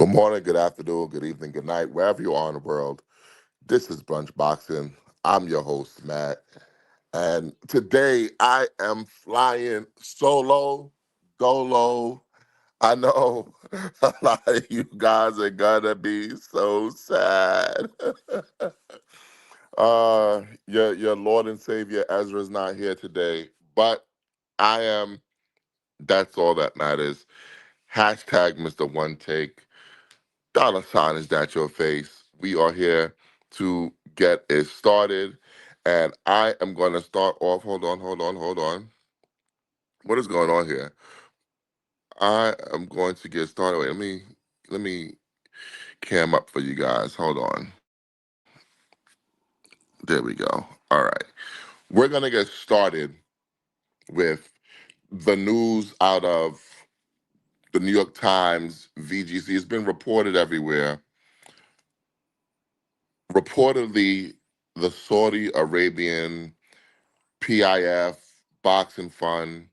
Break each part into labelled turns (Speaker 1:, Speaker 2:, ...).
Speaker 1: Good morning, good afternoon, good evening, good night, wherever you are in the world. This is Brunch Boxing. I'm your host, Matt. And today I am flying solo, dolo. I know a lot of you guys are gonna be so sad. your Lord and Savior Ezra's not here today, but I am. That's all that matters. Hashtag Mr. One Take. Dollar sign is that your face. We are here to get it started. And I am going to start off. Hold on. What is going on here? I am going to get started. Wait, let me cam up for you guys. Hold on. There we go. All right. We're going to get started with the news out of the New York Times, VGC. It's been reported everywhere. Reportedly, the Saudi Arabian PIF, boxing fund,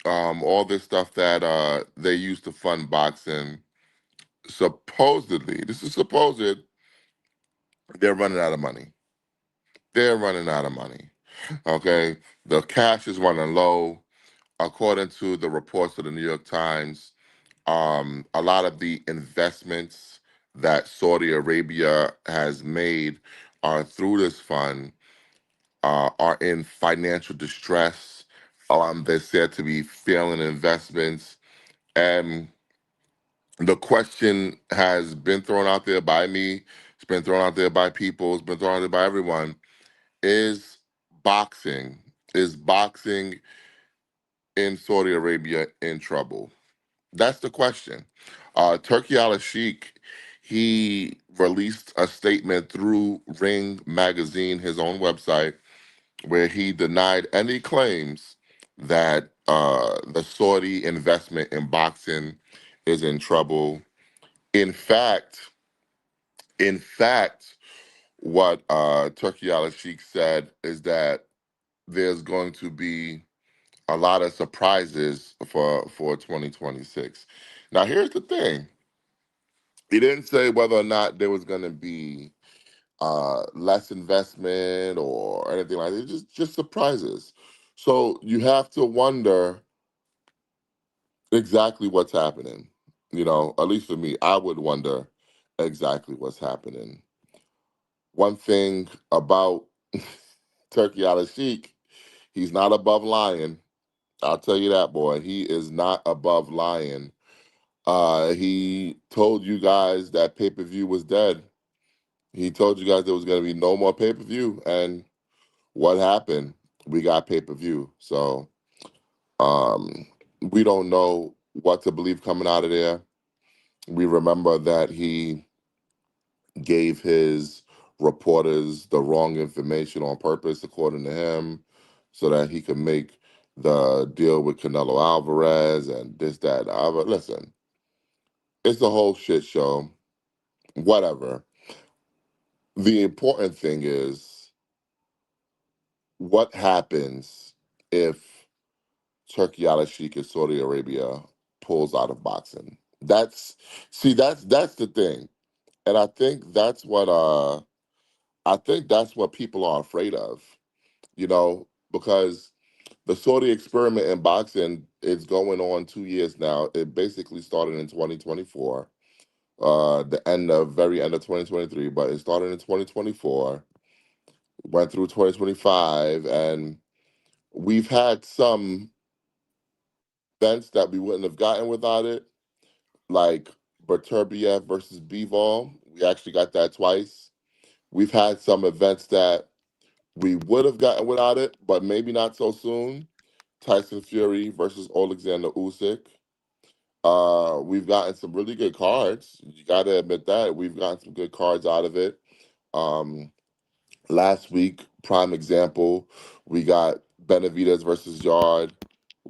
Speaker 1: all this stuff that they use to fund boxing. Supposedly, this is supposed, they're running out of money. They're running out of money. Okay, the cash is running low. According to the reports of the New York Times, a lot of the investments that Saudi Arabia has made through this fund are in financial distress. They're said to be failing investments. And the question has been thrown out there by me, it's been thrown out there by people, it's been thrown out there by everyone. Is boxing, is boxing in Saudi Arabia in trouble? That's the question. Turki Alalshikh, he released a statement through Ring Magazine, his own website, where he denied any claims that the Saudi investment in boxing is in trouble. In fact, in fact, what Turki Al-Sheikh said is that there's going to be a lot of surprises for 2026. Now, here's the thing: he didn't say whether or not there was going to be less investment or anything like that. Just surprises. So you have to wonder exactly what's happening. At least for me, I would wonder exactly what's happening. One thing about Turkey Al Sheikh, he's not above lying. I'll tell you that, boy. He is not above lying. He told you guys that pay per view was dead. He told you guys there was going to be no more pay per view, and what happened? We got pay per view. So um, we don't know what to believe coming out of there. We remember that he gave his reporters the wrong information on purpose, according to him, so that he could make the deal with Canelo Alvarez and this, that, and the other. Listen, it's a whole shit show. Whatever. The important thing is what happens if Turkey Al Sheikh in Saudi Arabia pulls out of boxing. That's the thing. And I think that's what people are afraid of, because the Saudi experiment in boxing is going on 2 years now. It basically started in 2024, very end of 2023, but it started in 2024, went through 2025, and we've had some events that we wouldn't have gotten without it, like Berturbiev versus Bivol. We actually got that twice. We've had some events that we would have gotten without it, but maybe not so soon. Tyson Fury versus Alexander Usyk. We've gotten some really good cards. You got to admit that we've gotten some good cards out of it. Um, Last week, prime example, we got Benavidez versus Yard.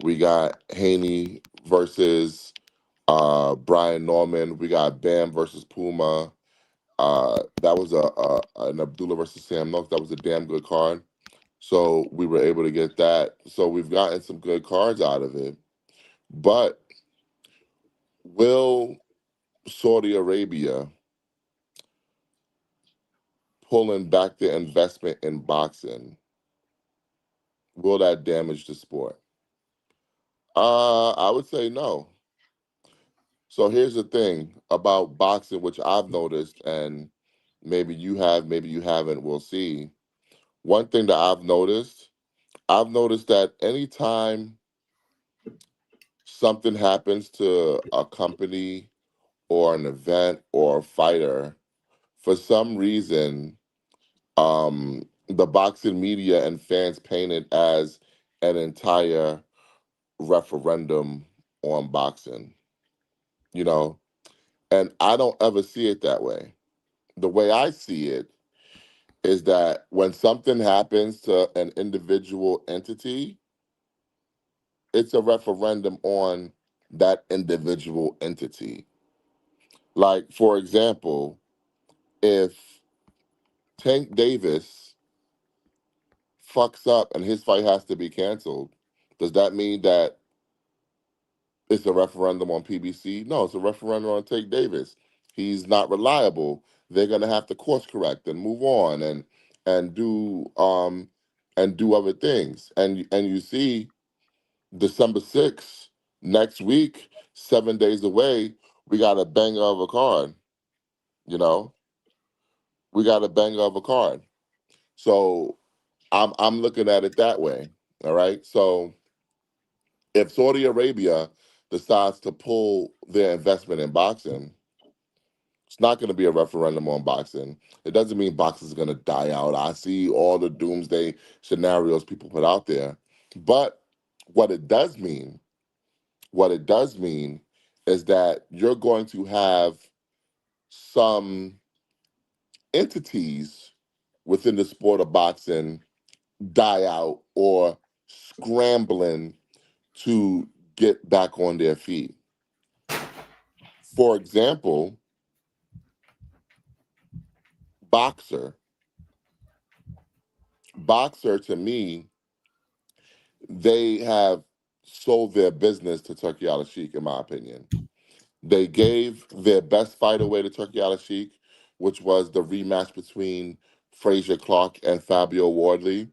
Speaker 1: We got Haney versus Brian Norman. We got Bam versus Puma. That was an Abdullah versus Sam Noakes. That was a damn good card. So we were able to get that. So we've gotten some good cards out of it. But will Saudi Arabia pulling back their investment in boxing, will that damage the sport? I would say no. So here's the thing about boxing, which I've noticed, and maybe you have, maybe you haven't. We'll see. One thing that I've noticed that anytime something happens to a company or an event or a fighter, for some reason, the boxing media and fans paint it as an entire referendum on boxing, you know, and I don't ever see it that way. The way I see it is that when something happens to an individual entity, it's a referendum on that individual entity. Like, for example, if Tank Davis fucks up and his fight has to be canceled, does that mean that it's a referendum on PBC? No, it's a referendum on Tank Davis. He's not reliable. They're gonna have to course correct and move on and do and do other things. And you see December 6th, next week, 7 days away, we got a banger of a card, you know? We got a banger of a card. So I'm looking at it that way. All right. So if Saudi Arabia decides to pull their investment in boxing, it's not going to be a referendum on boxing. It doesn't mean boxing is going to die out. I see all the doomsday scenarios people put out there. But what it does mean, what it does mean is that you're going to have some entities within the sport of boxing die out or scrambling to get back on their feet. For example, boxer. Boxer to me, they have sold their business to Turki Alalshikh, in my opinion. They gave their best fight away to Turki Alalshikh, which was the rematch between Frazier Clark and Fabio Wardley.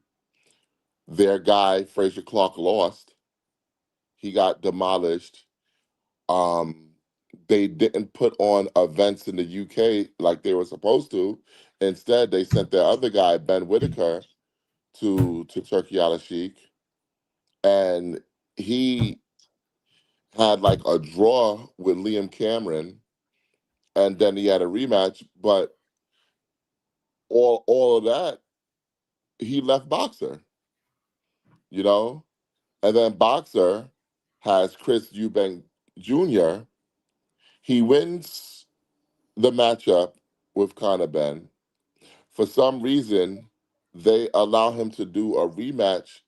Speaker 1: Their guy, Frazier Clark, lost. He got demolished. Um, they didn't put on events in the UK like they were supposed to. Instead, they sent their other guy, Ben Whitaker, to Turkey Sheik, and he had like a draw with Liam Cameron, and then he had a rematch. But all of that, he left Boxer, you know, and then Boxer has Chris Eubank Jr. He wins the matchup with Conor Ben. For some reason, they allow him to do a rematch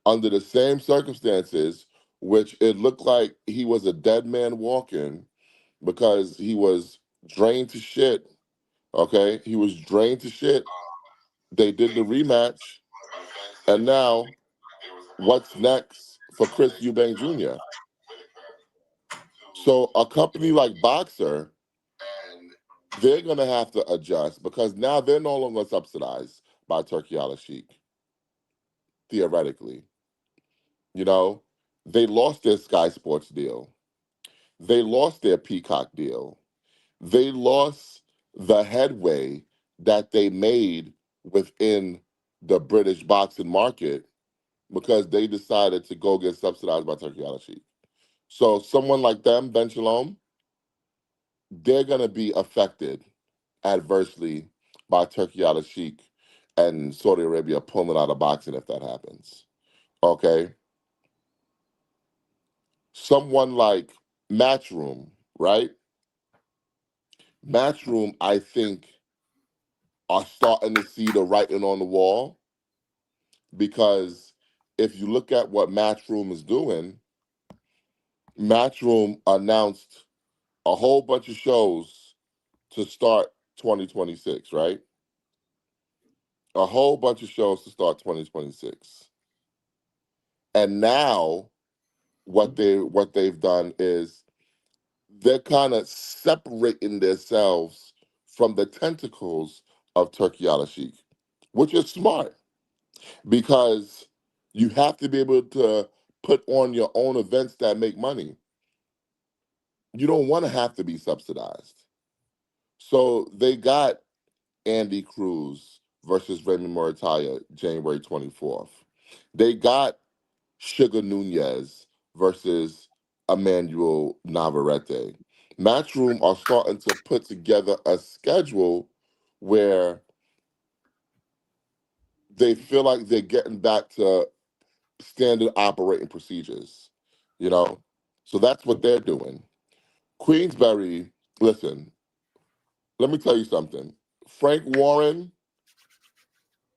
Speaker 1: under the same circumstances, which it looked like he was a dead man walking because he was drained to shit. Okay, he was drained to shit. They did the rematch, and now what's next for Chris Eubank Jr.? So a company like Boxer, they're gonna have to adjust because now they're no longer subsidized by Turkey Sheik, theoretically. You know, they lost their Sky Sports deal. They lost their Peacock deal. They lost the headway that they made within the British boxing market because they decided to go get subsidized by Turkey Sheik. So someone like them, Ben Shalom, they're going to be affected adversely by Turkey Sheik and Saudi Arabia pulling out of boxing if that happens. Okay. Someone like Matchroom, right? Matchroom, I think, are starting to see the writing on the wall because if you look at what Matchroom is doing, Matchroom announced a whole bunch of shows to start 2026, right? A whole bunch of shows to start 2026. And now what they've done is they're kind of separating themselves from the tentacles of Turkey Alalshikh, which is smart because you have to be able to put on your own events that make money. You don't want to have to be subsidized. So they got Andy Cruz versus Raymond Morataya January 24th. They got Sugar Nunez versus Emmanuel Navarrete. Matchroom are starting to put together a schedule where they feel like they're getting back to standard operating procedures, you know? So that's what they're doing. Queensberry, listen, let me tell you something. Frank Warren,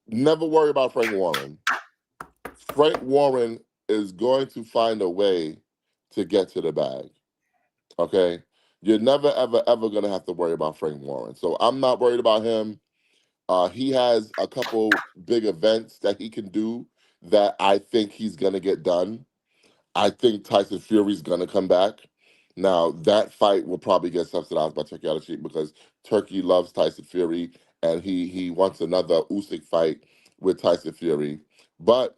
Speaker 1: never worry about Frank Warren. Frank Warren is going to find a way to get to the bag. Okay. You're never, ever, ever going to have to worry about Frank Warren. So I'm not worried about him. He has a couple big events that he can do that I think he's going to get done. I think Tyson Fury's going to come back. Now, that fight will probably get subsidized by Turkey Alalshikh because Turkey loves Tyson Fury and he wants another Usyk fight with Tyson Fury. But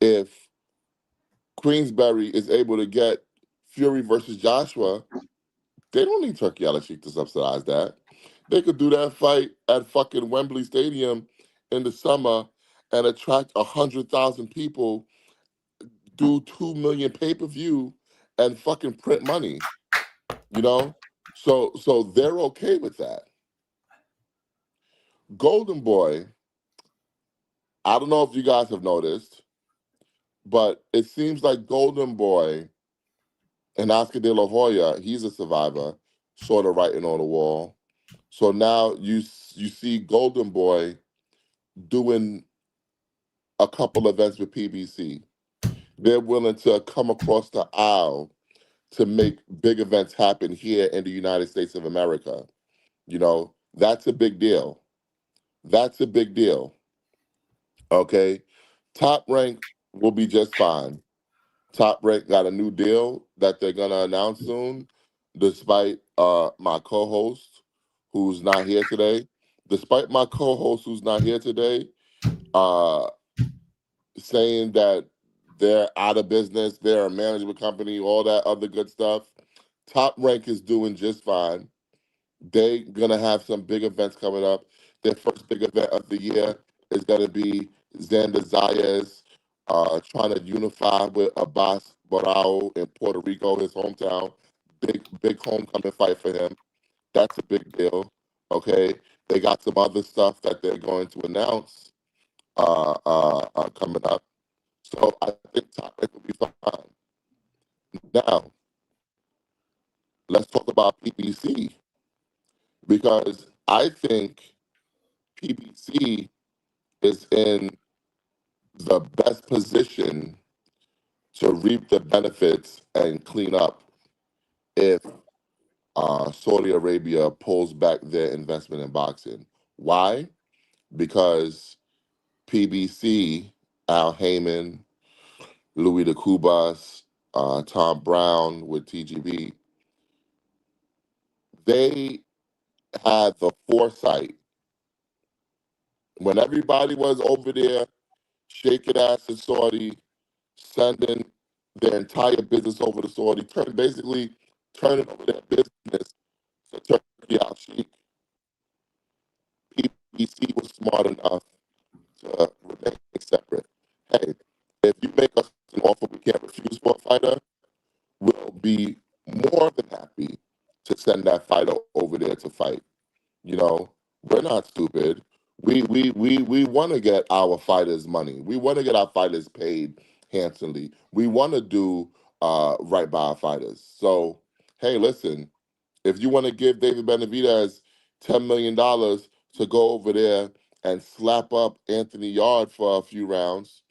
Speaker 1: if Queensberry is able to get Fury versus Joshua, they don't need Turkey Alalshikh to subsidize that. They could do that fight at fucking Wembley Stadium in the summer and attract 100,000 people, do 2 million pay-per-view, and fucking print money. You know, so they're okay with that. Golden Boy, I don't know if you guys have noticed, but it seems like Golden Boy and Oscar De La Hoya, he's a survivor, sort of writing on the wall. So now you see Golden Boy doing a couple events with PBC. They're willing to come across the aisle to make big events happen here in the United States of America. You know, that's a big deal. That's a big deal. Okay. Top Rank will be just fine. Top Rank got a new deal that they're gonna announce soon, despite my co-host who's not here today. Despite my co-host who's not here today, uh, saying that they're out of business, they're a management company, all that other good stuff. Top Rank is doing just fine. They're gonna have some big events coming up. Their first big event of the year is gonna be Xander Zayas trying to unify with Abbas Barao in Puerto Rico, his hometown. Big homecoming fight for him. That's a big deal. Okay, they got some other stuff that they're going to announce coming up. So I think Top Rank will be fine. Now let's talk about PBC because I think PBC is in the best position to reap the benefits and clean up if Saudi Arabia pulls back their investment in boxing. Why? Because PBC, Al Heyman, Louis de Cubas, Tom Brown with TGB, they had the foresight when everybody was over there shaking ass in Saudi, sending their entire business over to Saudi, basically turning over their business to Turkey Al Sheikh. PBC was smart enough to remain separate. Hey, if you make us an offer we can't refuse for a fighter, we'll be more than happy to send that fighter over there to fight. You know, we're not stupid. We want to get our fighters money. We want to get our fighters paid handsomely. We want to do right by our fighters. So, hey, listen, if you want to give David Benavidez $10 million to go over there and slap up Anthony Yard for a few rounds,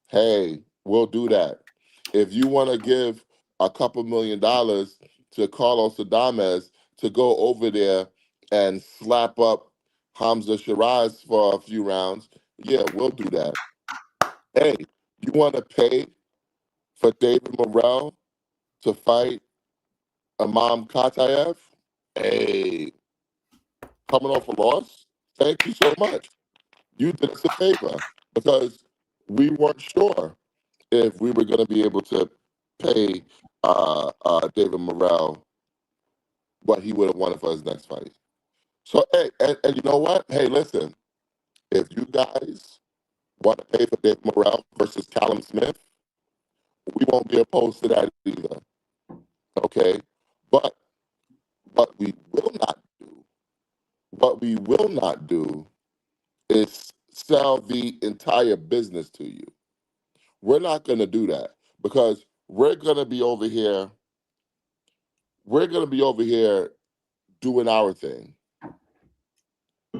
Speaker 1: hey, we'll do that. If you want to give a couple $1 million to Carlos Adames to go over there and slap up Hamza Shiraz for a few rounds, yeah, we'll do that. Hey, you want to pay for David Morrell to fight Imam Katayev, hey, coming off a loss, thank you so much. You did us a favor because we weren't sure if we were going to be able to pay David Morrell what he would have wanted for his next fight. So, hey, and you know what? Hey, listen, if you guys want to pay for David Morrell versus Callum Smith, we won't be opposed to that either. Okay? But what we will not do, what we will not do is sell the entire business to you. We're not going to do that because we're going to be over here. We're going to be over here doing our thing.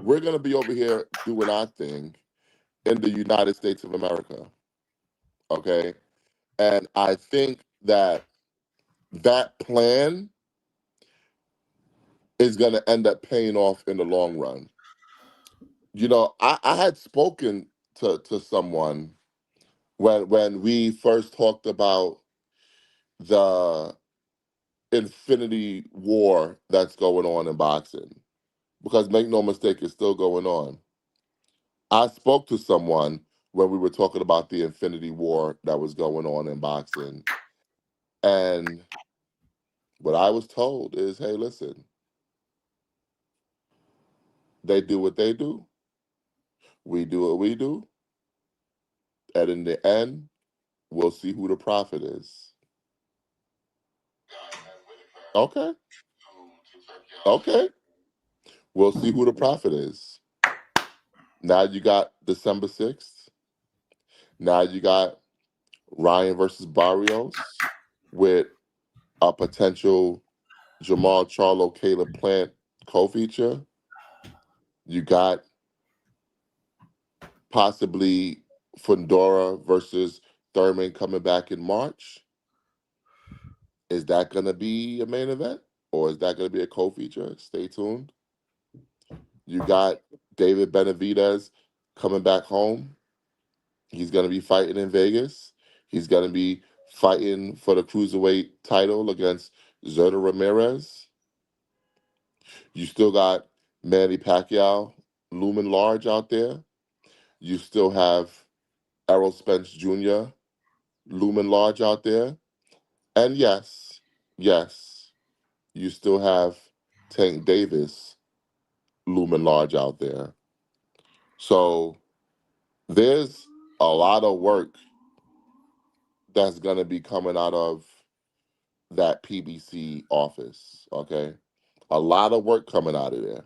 Speaker 1: We're going to be over here doing our thing in the United States of America. Okay. And I think that that plan is going to end up paying off in the long run. You know, I had spoken to someone when we first talked about the infinity war that's going on in boxing. Because make no mistake, it's still going on. I spoke to someone when we were talking about the infinity war that was going on in boxing. And what I was told is, hey, listen, they do what they do, we do what we do, and in the end, we'll see who the prophet is. Okay, okay. We'll see who the prophet is. Now you got December 6th. Now you got Ryan versus Barrios with a potential Jamal Charlo Caleb Plant co-feature. You got possibly Fundora versus Thurman coming back in March. Is that going to be a main event or is that going to be a co-feature? Stay tuned. You got David Benavidez coming back home. He's going to be fighting in Vegas. He's going to be fighting for the cruiserweight title against Zerda Ramirez. You still got Manny Pacquiao looming large out there. You still have Errol Spence Jr. looming large out there. And yes, yes, you still have Tank Davis looming large out there. So there's a lot of work that's going to be coming out of that PBC office, okay? A lot of work coming out of there.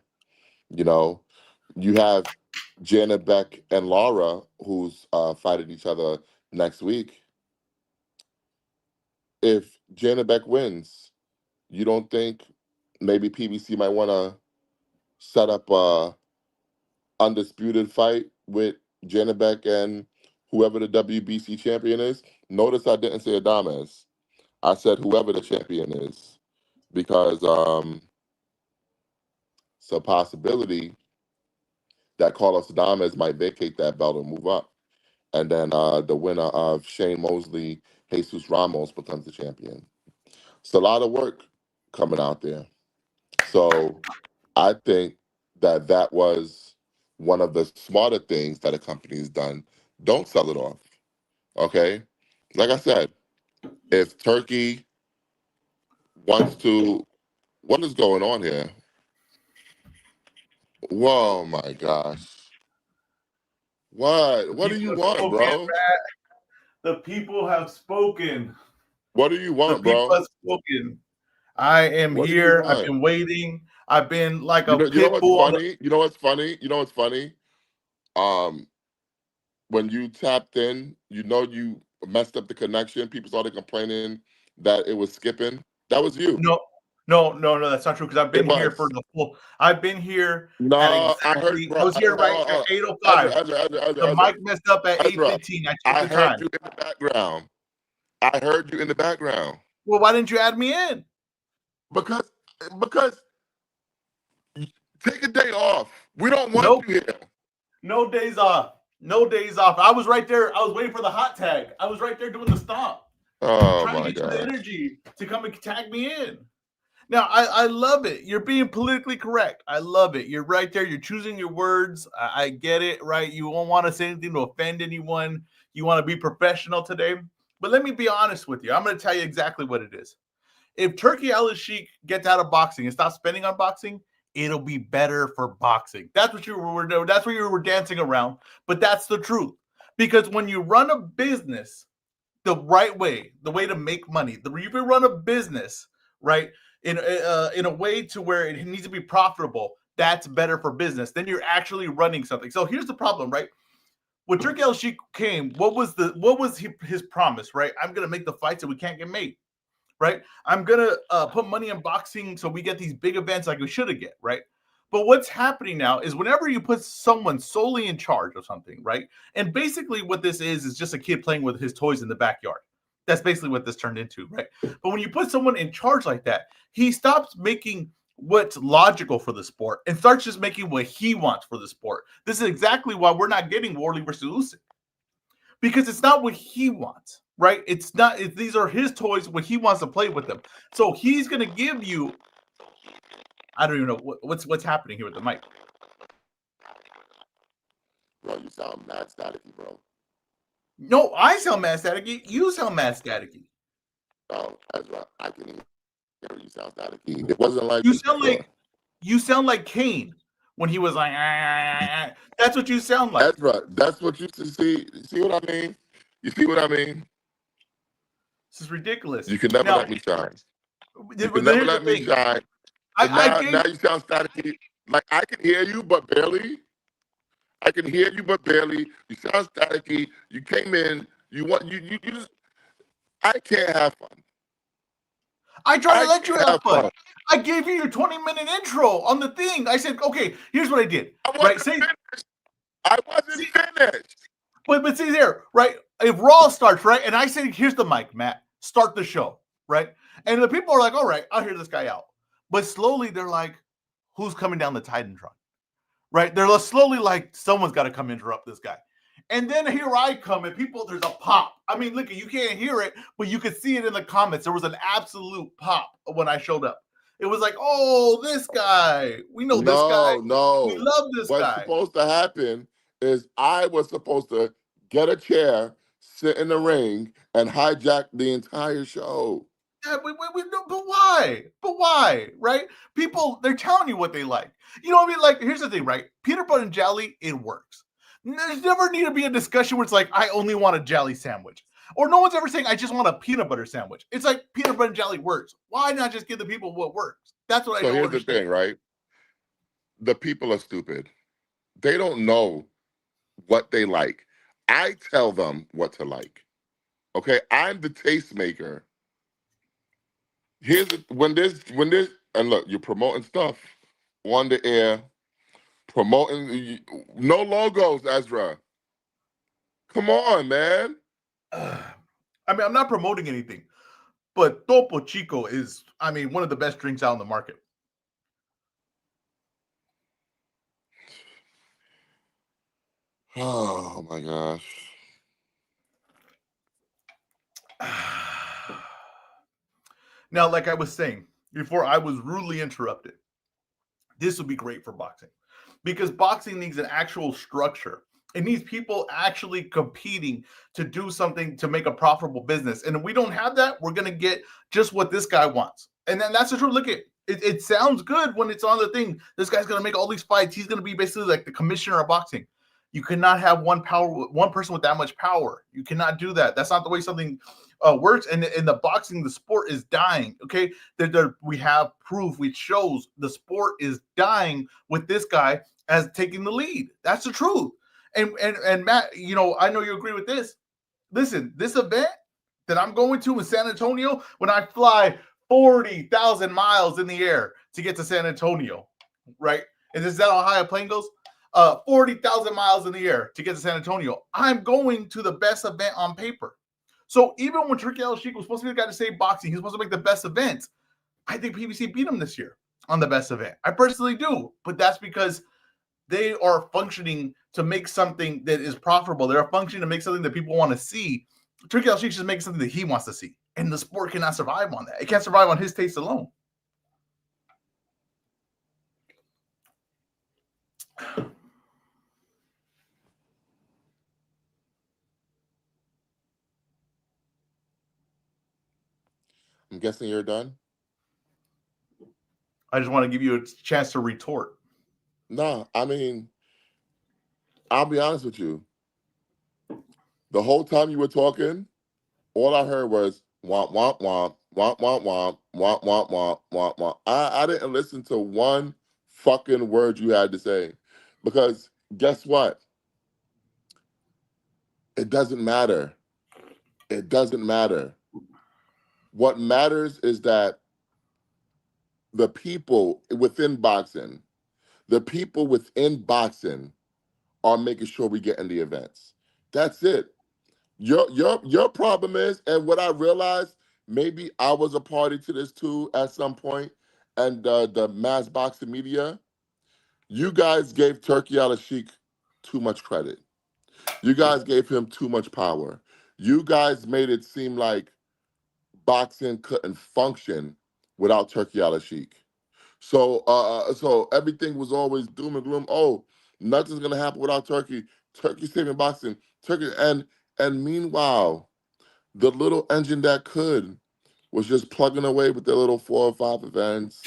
Speaker 1: You know, you have Janet Beck and Laura, who's fighting each other next week. If Janet Beck wins, you don't think maybe PBC might want to set up a undisputed fight with Janet Beck and whoever the WBC champion is? Notice I didn't say Adames. I said whoever the champion is because it's a possibility that Carlos Adames might vacate that belt and move up. And then the winner of Shane Mosley, Jesus Ramos becomes the champion. It's a lot of work coming out there. So I think that that was one of the smarter things that a company has done. Don't sell it off. Okay? Like I said, if Turkey wants to, what is going on here? Whoa, my gosh. What?
Speaker 2: The
Speaker 1: What do
Speaker 2: people
Speaker 1: you
Speaker 2: have
Speaker 1: want,
Speaker 2: spoken,
Speaker 1: bro?
Speaker 2: Matt. The people have spoken.
Speaker 1: What do you
Speaker 2: The
Speaker 1: want,
Speaker 2: people
Speaker 1: bro?
Speaker 2: have spoken. I am
Speaker 1: What do you
Speaker 2: here. I've
Speaker 1: want?
Speaker 2: been waiting. I've been like a
Speaker 1: You know
Speaker 2: pit
Speaker 1: what's
Speaker 2: bull.
Speaker 1: funny? You know what's funny? You know what's funny? Um, when you tapped in, you know you messed up the connection. People started complaining that it was skipping. That was you.
Speaker 2: No, no. That's not true because I've
Speaker 1: It
Speaker 2: been here for
Speaker 1: was.
Speaker 2: the full. I've been here at
Speaker 1: No, I heard,
Speaker 2: exactly. I
Speaker 1: bro.
Speaker 2: was here right at
Speaker 1: Ezra,
Speaker 2: 8:05.
Speaker 1: Ezra, Ezra, Ezra,
Speaker 2: The
Speaker 1: Ezra,
Speaker 2: mic messed up at
Speaker 1: Ezra.
Speaker 2: 8:15. I checked
Speaker 1: I
Speaker 2: the
Speaker 1: heard
Speaker 2: time.
Speaker 1: you in the background. I heard you in the background
Speaker 2: Well, why didn't you add me in?
Speaker 1: because because take a day off. We don't want
Speaker 2: Nope.
Speaker 1: you here.
Speaker 2: No days off. No days off. I was right there. I was waiting for the hot tag. I was right there doing the stomp,
Speaker 1: Oh
Speaker 2: trying to
Speaker 1: my
Speaker 2: get you the
Speaker 1: gosh.
Speaker 2: energy to come and tag me in. Now, I love it. You're being politically correct. I love it. You're right there. You're choosing your words. I get it, right? You won't want to say anything to offend anyone. You want to be professional today. But let me be honest with you. I'm going to tell you exactly what it is. If Turki Alalshikh gets out of boxing and stops spending on boxing, it'll be better for boxing. That's what you were doing. That's what you were dancing around. But that's the truth. Because when you run a business the right way, the way to make money, if you run a business, right, in a way to where it needs to be profitable, that's better for business. Then you're actually running something. So here's the problem, right? When Turki Al-Sheikh came, what was his promise, right? I'm gonna make the fights that we can't get made, right? I'm gonna put money in boxing so we get these big events like we should have get, right? But what's happening now is whenever you put someone solely in charge of something, right? And basically what this is just a kid playing with his toys in the backyard. That's basically what this turned into, right? But when you put someone in charge like that, he stops making what's logical for the sport and starts just making what he wants for the sport. This is exactly why we're not getting Worley versus Usyk, because it's not what he wants, right? It's not. These are his toys, what he wants to play with them. So he's going to give you. I don't even know what's happening here with the mic.
Speaker 1: Bro, you sound mad staticky, bro.
Speaker 2: No, I sound mad staticky. You sound mad staticky.
Speaker 1: Oh, that's right. I can hear you sound staticky. It wasn't like
Speaker 2: You
Speaker 1: this
Speaker 2: sound
Speaker 1: before.
Speaker 2: like Kane when he was like. That's what you sound like.
Speaker 1: That's right. That's what you see. See what I mean? You see what I mean?
Speaker 2: This is ridiculous.
Speaker 1: You can never
Speaker 2: Now,
Speaker 1: let me shine. You can
Speaker 2: here's
Speaker 1: never
Speaker 2: the
Speaker 1: let me
Speaker 2: thing.
Speaker 1: shine. And
Speaker 2: I
Speaker 1: now,
Speaker 2: gave.
Speaker 1: now you sound staticky. Like I can hear you, but barely. I can hear you, but barely. You sound staticky. You came in. You want you just. I can't have fun.
Speaker 2: I tried to
Speaker 1: I
Speaker 2: let you
Speaker 1: can't
Speaker 2: have
Speaker 1: have
Speaker 2: fun.
Speaker 1: fun.
Speaker 2: I gave you your 20-minute intro on the thing. I said, okay, here's what I did.
Speaker 1: I
Speaker 2: Right?
Speaker 1: wasn't finished. I wasn't finished.
Speaker 2: But see there, right? If Raw starts, right, and I say, here's the mic, Matt, start the show, right? And the people are like, all right, I'll hear this guy out. But slowly they're like, who's coming down the Titantron? Right? They're slowly like, someone's got to come interrupt this guy. And then here I come, and people, there's a pop. I mean, look, you can't hear it, but you could see it in the comments. There was an absolute pop when I showed up. It was like, oh, this guy. We know this guy. We
Speaker 1: No.
Speaker 2: love this
Speaker 1: What's
Speaker 2: guy.
Speaker 1: supposed to happen is I was supposed to get a chair, sit in the ring, and hijack the entire show.
Speaker 2: Yeah, we know, but why? But why? Right? People, they're telling you what they like. You know what I mean? Like, here's the thing, right? Peanut butter and jelly, it works. There's never need to be a discussion where it's like, I only want a jelly sandwich. Or no one's ever saying, I just want a peanut butter sandwich. It's like peanut butter and jelly works. Why not just give the people what works? That's what I
Speaker 1: So
Speaker 2: don't
Speaker 1: here's the
Speaker 2: understand.
Speaker 1: thing, right? The people are stupid. They don't know what they like. I tell them what to like. Okay, I'm the tastemaker. Here's the, when this and look, you're promoting stuff on the air, promoting no logos, Ezra. Come on, man.
Speaker 2: I mean, I'm not promoting anything, but Topo Chico is, I mean, one of the best drinks out on the market.
Speaker 1: Oh my gosh.
Speaker 2: Now, like I was saying before, I was rudely interrupted. This would be great for boxing because boxing needs an actual structure. It needs people actually competing to do something to make a profitable business. And if we don't have that, we're going to get just what this guy wants. And then that's the truth. Look at it. It sounds good when it's on the thing. This guy's going to make all these fights. He's going to be basically like the commissioner of boxing. You cannot have one person with that much power. You cannot do that. That's not the way something works. And in the boxing, the sport is dying. Okay, we have proof which shows the sport is dying with this guy as taking the lead. That's the truth. And Matt, you know, I know you agree with this. Listen, this event that I'm going to in San Antonio, when I fly 40,000 miles in the air to get to San Antonio, right? Is that how high a plane goes? 40,000 miles in the air to get to San Antonio. I'm going to the best event on paper. So even when Turki Al-Sheikh was supposed to be the guy to save boxing, he's supposed to make the best events. I think PBC beat him this year on the best event. I personally do, but that's because they are functioning to make something that is profitable. They're functioning to make something that people want to see. Turki Al-Sheikh just makes something that he wants to see, and the sport cannot survive on that. It can't survive on his taste alone.
Speaker 1: I'm guessing you're done.
Speaker 2: I just want to give you a chance to retort.
Speaker 1: No, I mean, I'll be honest with you. The whole time you were talking, all I heard was womp womp womp womp womp womp womp womp womp womp womp. I didn't listen to one fucking word you had to say, because guess what? It doesn't matter. It doesn't matter. What matters is that the people within boxing, the people within boxing are making sure we get in the events. That's it. Your problem is, and what I realized, maybe I was a party to this too at some point, and the mass boxing media, you guys gave Turkey Alalshikh too much credit. You guys gave him too much power. You guys made it seem like boxing couldn't function without Turkey Alalshikh. So everything was always doom and gloom. Oh, nothing's gonna happen without Turkey. Turkey saving boxing. Turkey and meanwhile, the little engine that could was just plugging away with their little 4 or 5 events,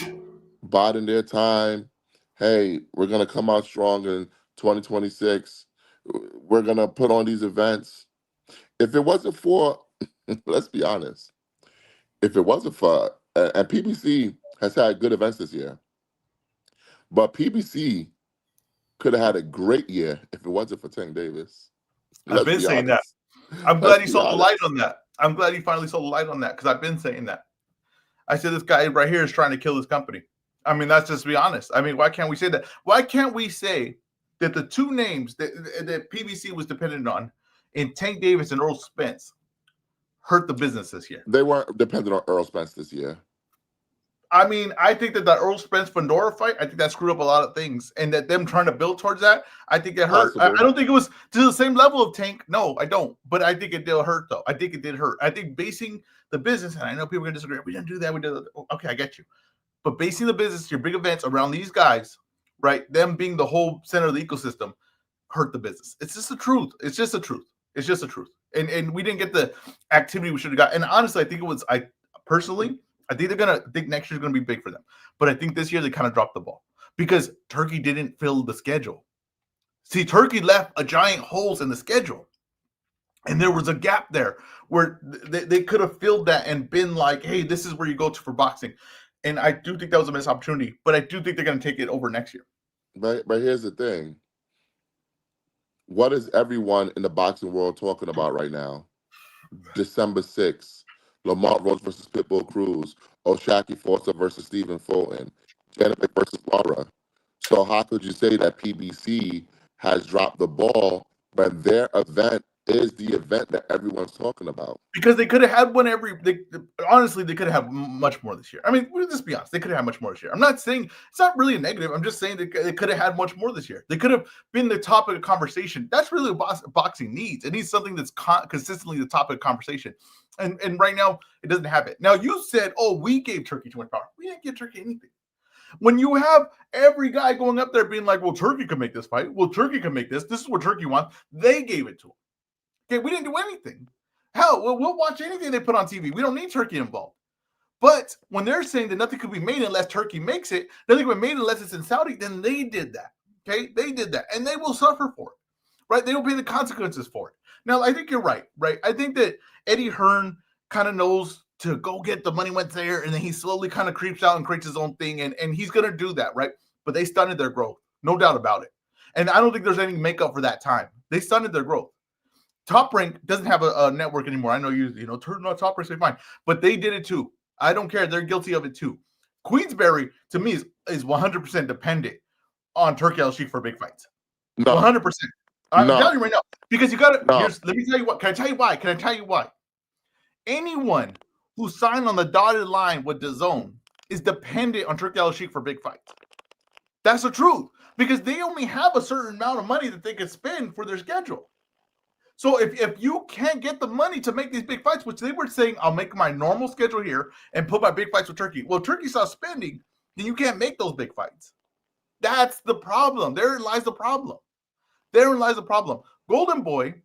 Speaker 1: biding their time. Hey, we're gonna come out strong in 2026. We're gonna put on these events. If it wasn't for, let's be honest, if it wasn't for, and PBC has had good events this year, but PBC could have had a great year if it wasn't for Tank Davis.
Speaker 2: I've
Speaker 1: Let's
Speaker 2: been
Speaker 1: be
Speaker 2: saying that.
Speaker 1: honest.
Speaker 2: I'm
Speaker 1: Let's
Speaker 2: glad you
Speaker 1: be
Speaker 2: saw the light
Speaker 1: honest.
Speaker 2: on that. I'm glad you finally saw the light on that because I've been saying that. I said this guy right here is trying to kill this company. I mean, that's just to be honest. I mean, why can't we say that? Why can't we say that the two names that PBC was dependent on in Tank Davis and Earl Spence hurt the business this year?
Speaker 1: They weren't dependent on Earl Spence this year.
Speaker 2: I mean, I think that the Earl Spence Fedora fight, I think that screwed up a lot of things, and that them trying to build towards that, I think it hurt. I
Speaker 1: Possible.
Speaker 2: don't think it was to the same level of Tank. No, I don't. But I think it did hurt, though. I think it did hurt. I think basing the business, and I know people are gonna disagree. We didn't do that. We did it. Okay, I get you. But basing the business, your big events around these guys, right? Them being the whole center of the ecosystem, hurt the business. It's just the truth. It's just the truth. It's just the truth. And we didn't get the activity we should have got. And honestly, I think it was personally. I think I think next year's gonna be big for them. But I think this year they kind of dropped the ball because Turkey didn't fill the schedule. See, Turkey left a giant holes in the schedule. And there was a gap there where they could have filled that and been like, hey, this is where you go to for boxing. And I do think that was a missed opportunity, but I do think they're going to take it over next year.
Speaker 1: But here's the thing. What is everyone in the boxing world talking about right now? December 6th, Lamont Rose versus Pitbull Cruz, O'Shaquie Foster versus Stephen Fulton, Janet versus Laura. So how could you say that PBC has dropped the ball when their event is the event that everyone's talking about?
Speaker 2: Because they could have had one honestly, they could have had much more this year. I mean, we'll just be honest. They could have had much more this year. I'm not saying it's not really a negative. I'm just saying they could have had much more this year. They could have been the topic of conversation. That's really what boxing needs. It needs something that's consistently the topic of conversation. And right now, it doesn't have it. Now, you said, oh, we gave Turkey too much power. We didn't give Turkey anything. When you have every guy going up there being like, well, Turkey can make this fight. Well, Turkey can make this. This is what Turkey wants. They gave it to them. Okay, we didn't do anything. Hell, we'll watch anything they put on TV. We don't need Turkey involved. But when they're saying that nothing could be made unless Turkey makes it, nothing could be made unless it's in Saudi, then they did that. Okay, they did that, and they will suffer for it. Right? They will pay the consequences for it. Now, I think you're right. Right? I think that Eddie Hearn kind of knows to go get the money went there, and then he slowly kind of creeps out and creates his own thing, and he's going to do that, right? But they stunted their growth, no doubt about it. And I don't think there's any makeup for that time. They stunted their growth. Top Rank doesn't have a network anymore. I know you turn on Top Rank, say fine, but they did it too. I don't care. They're guilty of it too. Queensberry, to me, is 100% dependent on Turkey Alalshikh for big fights.
Speaker 1: No.
Speaker 2: 100%. I'm telling you right now, because you got to.
Speaker 1: No.
Speaker 2: Let me tell you what. Can I tell you why? Can I tell you why? Anyone who signed on the dotted line with DAZN is dependent on Turkey Alalshikh for big fights. That's the truth, because they only have a certain amount of money that they can spend for their schedule. So if you can't get the money to make these big fights, which they were saying, I'll make my normal schedule here and put my big fights with Turkey. Well, Turkey stops spending, then you can't make those big fights. That's the problem. Therein lies the problem. Therein lies the problem. Golden Boy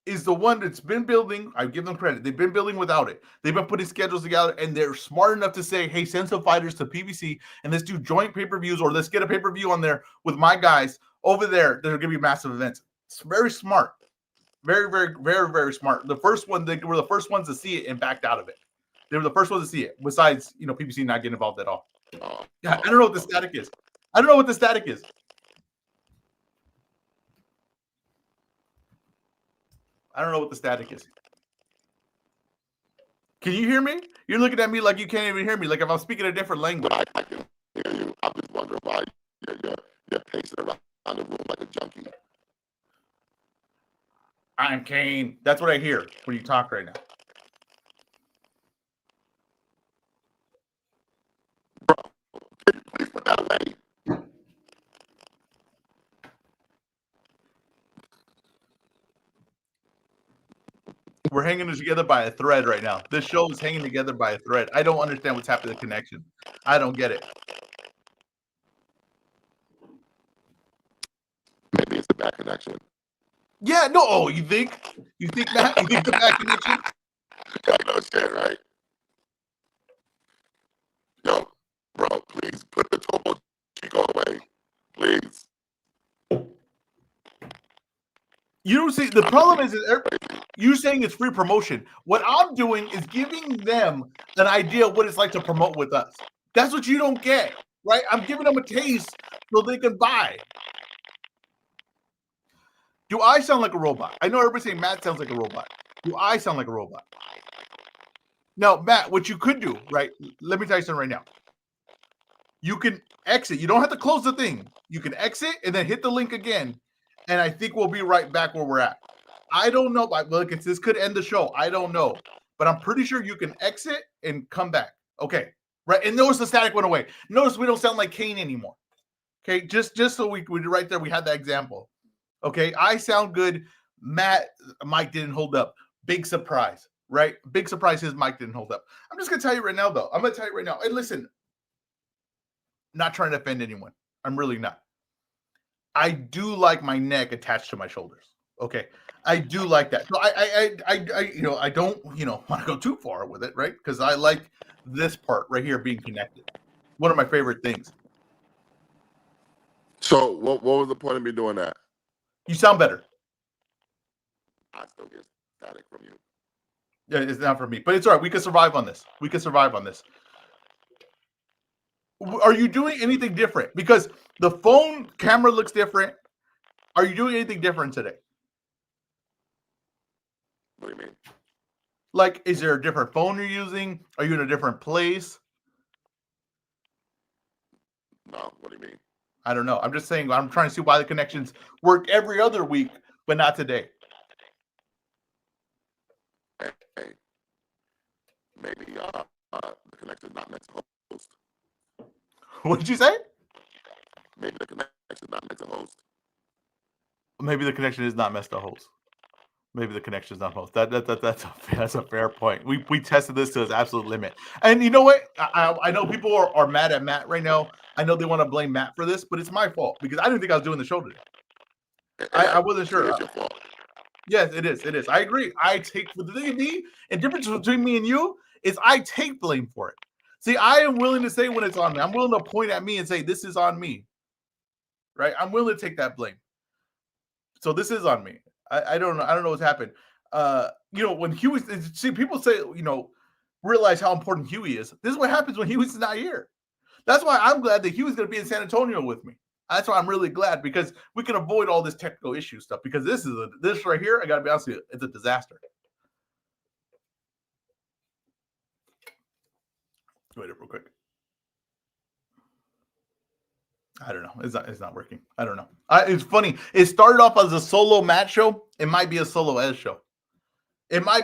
Speaker 2: is the one that's been building. I give them credit. They've been building without it. They've been putting schedules together, and they're smart enough to say, hey, send some fighters to PBC, and let's do joint pay-per-views, or let's get a pay-per-view on there with my guys over there. They're going to be massive events. It's very smart. Very, very, very, very smart. The first one, they were the first ones to see it and backed out of it. They were the first ones to see it, besides, PBC not getting involved at all. Yeah, I don't know what the static is. I don't know what the static is. I don't know what the static is. Can you hear me? You're looking at me like you can't even hear me, like if I'm speaking a different language.
Speaker 1: I can hear you. I'm just wondering why you're pacing around the room like a junkie.
Speaker 2: I'm Kane. That's what I hear when you talk right now.
Speaker 1: Bro, can you please put that away?
Speaker 2: We're hanging together by a thread right now. This show is hanging together by a thread. I don't understand what's happening to the connection. I don't get it.
Speaker 1: Maybe it's a bad connection.
Speaker 2: Yeah, no. Oh, you think, Matt? You think the bad connection?
Speaker 1: I know shit, right? Yo, bro, please put the Topo Chico away. Please.
Speaker 2: You don't see the problem is you saying it's free promotion. What I'm doing is giving them an idea of what it's like to promote with us. That's what you don't get, right? I'm giving them a taste so they can buy. Do I sound like a robot? I know everybody's saying Matt sounds like a robot. Do I sound like a robot? Now, Matt, what you could do, right? Let me tell you something right now. You can exit. You don't have to close the thing. You can exit and then hit the link again. And I think we'll be right back where we're at. I don't know. Look, this could end the show. I don't know. But I'm pretty sure you can exit and come back. Okay. Right. And notice the static went away. Notice we don't sound like Kane anymore. Okay. Just so we right there, we had that example. Okay. I sound good. Matt, mic didn't hold up. Big surprise. Right? Big surprise. His mic didn't hold up. I'm just going to tell you right now, though. I'm going to tell you right now. Hey, listen. Not trying to offend anyone. I'm really not. I do like my neck attached to my shoulders. Okay. I do like that. So I don't, want to go too far with it, right? Because I like this part right here being connected. One of my favorite things.
Speaker 1: So what was the point of me doing that?
Speaker 2: You sound better.
Speaker 1: I still get static from you.
Speaker 2: Yeah, it's not for me, but it's all right. We can survive on this. Are you doing anything different? Because the phone camera looks different. Are you doing anything different today?
Speaker 1: What do you mean?
Speaker 2: Like, is there a different phone you're using? Are you in a different place?
Speaker 1: No, what do you mean?
Speaker 2: I don't know. I'm just saying, I'm trying to see why the connections work every other week, but not today.
Speaker 1: Hey. Maybe the connection's not meant to host.
Speaker 2: What did you say?
Speaker 1: Maybe the connection's not meant to host.
Speaker 2: Maybe the connection is not meant to host. Maybe the connection is not host. That's a fair point. We tested this to its absolute limit. And you know what? I know people are mad at Matt right now. I know they want to blame Matt for this, but it's my fault because I didn't think I was doing the show today. I wasn't sure.
Speaker 1: It's your fault.
Speaker 2: Yes, it is. It is. I agree. I take for the thing of me, and difference between me and you is I take blame for it. See, I am willing to say when it's on me. I'm willing to point at me and say this is on me. Right? I'm willing to take that blame. So this is on me. I don't know. I don't know what's happened. When Huey, see, people say, realize how important Huey is. This is what happens when Huey's not here. That's why I'm glad that Huey's going to be in San Antonio with me. That's why I'm really glad because we can avoid all this technical issue stuff. Because this right here, I got to be honest with you, it's a disaster. Wait real quick. I don't know. It's not working. I don't know. It's funny. It started off as a solo Matt show. It might be a solo Ez show. Look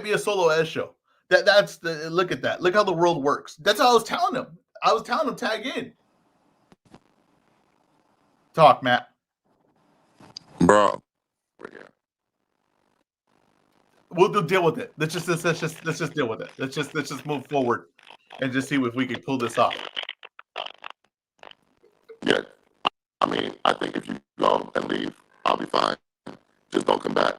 Speaker 2: at that. Look how the world works. That's how I was telling him. Tag in. Talk, Matt.
Speaker 1: Bro. We're here.
Speaker 2: We'll deal with it. Let's just deal with it. Let's just move forward and just see if we can pull this off.
Speaker 1: Yeah. I mean, I think if you go and leave, I'll be fine. Just don't come back.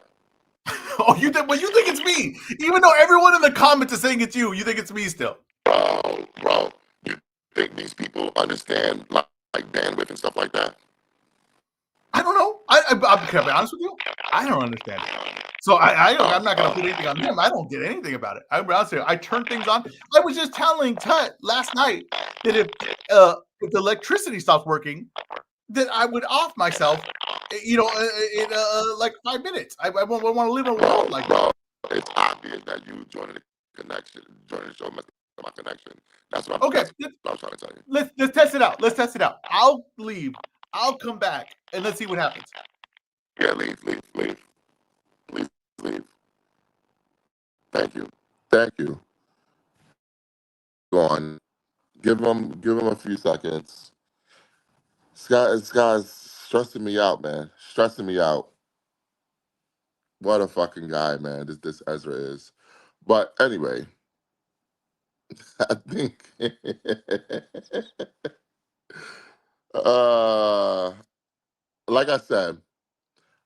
Speaker 2: Oh, you think it's me? Even though everyone in the comments is saying it's you think it's me still?
Speaker 1: Bro, you think these people understand like bandwidth and stuff like that?
Speaker 2: I don't know. Can I be honest with you? I don't understand it. So I'm not going to put anything on him. I don't get anything about it. I'm honest with you. I turn things on. I was just telling Tut last night that if the electricity stops working, that I would off myself, in like 5 minutes. I won't want to live in a world like that.
Speaker 1: Bro, it's obvious that you joining the show messed up my connection. That's
Speaker 2: Okay,
Speaker 1: what I was trying to tell you.
Speaker 2: let's test it out. Let's test it out. I'll leave. I'll come back and let's see what happens.
Speaker 1: Yeah, leave. Please leave. Thank you. Thank you. Go on. Give him a few seconds. This guy's stressing me out, man. Stressing me out. What a fucking guy, man. This Ezra is. But anyway, I think uh like I said,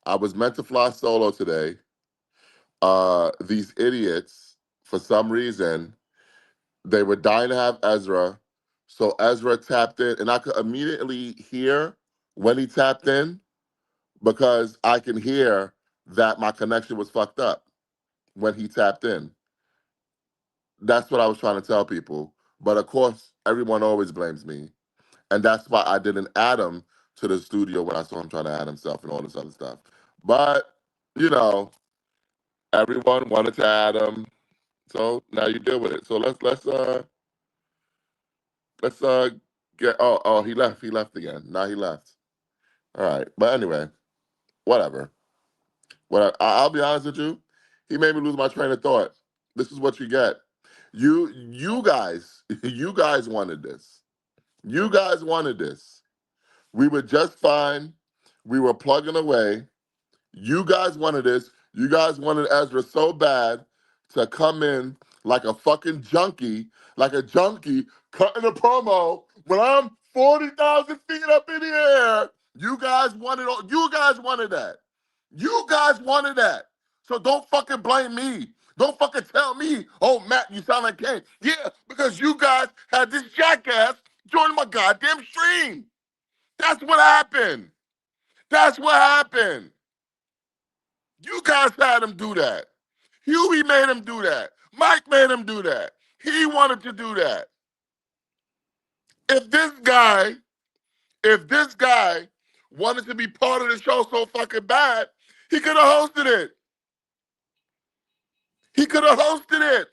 Speaker 1: I was meant to fly solo today. These idiots, for some reason, they were dying to have Ezra. So Ezra tapped in, and I could immediately hear when he tapped in because I can hear that my connection was fucked up when he tapped in. That's what I was trying to tell people. But of course, everyone always blames me. And that's why I didn't add him to the studio when I saw him trying to add himself and all this other stuff. But, you know, everyone wanted to add him. So now you deal with it. So let's get he left again. Now he left. All right. But anyway, whatever. I'll be honest with you, he made me lose my train of thought. This is what you get. You guys, you guys wanted this. You guys wanted this. We were just fine. We were plugging away. You guys wanted this. You guys wanted Ezra so bad to come in like a fucking junkie, like a junkie cutting a promo when I'm 40,000 feet up in the air. You guys wanted that. You guys wanted that. So don't fucking blame me. Don't fucking tell me, oh, Matt, you sound like Kane. Yeah, because you guys had this jackass join my goddamn stream. That's what happened. That's what happened. You guys had him do that. Huey made him do that. Mike made him do that. He wanted to do that. If this guy, if this guy wanted to be part of the show so fucking bad, he could have hosted it. He could have hosted it.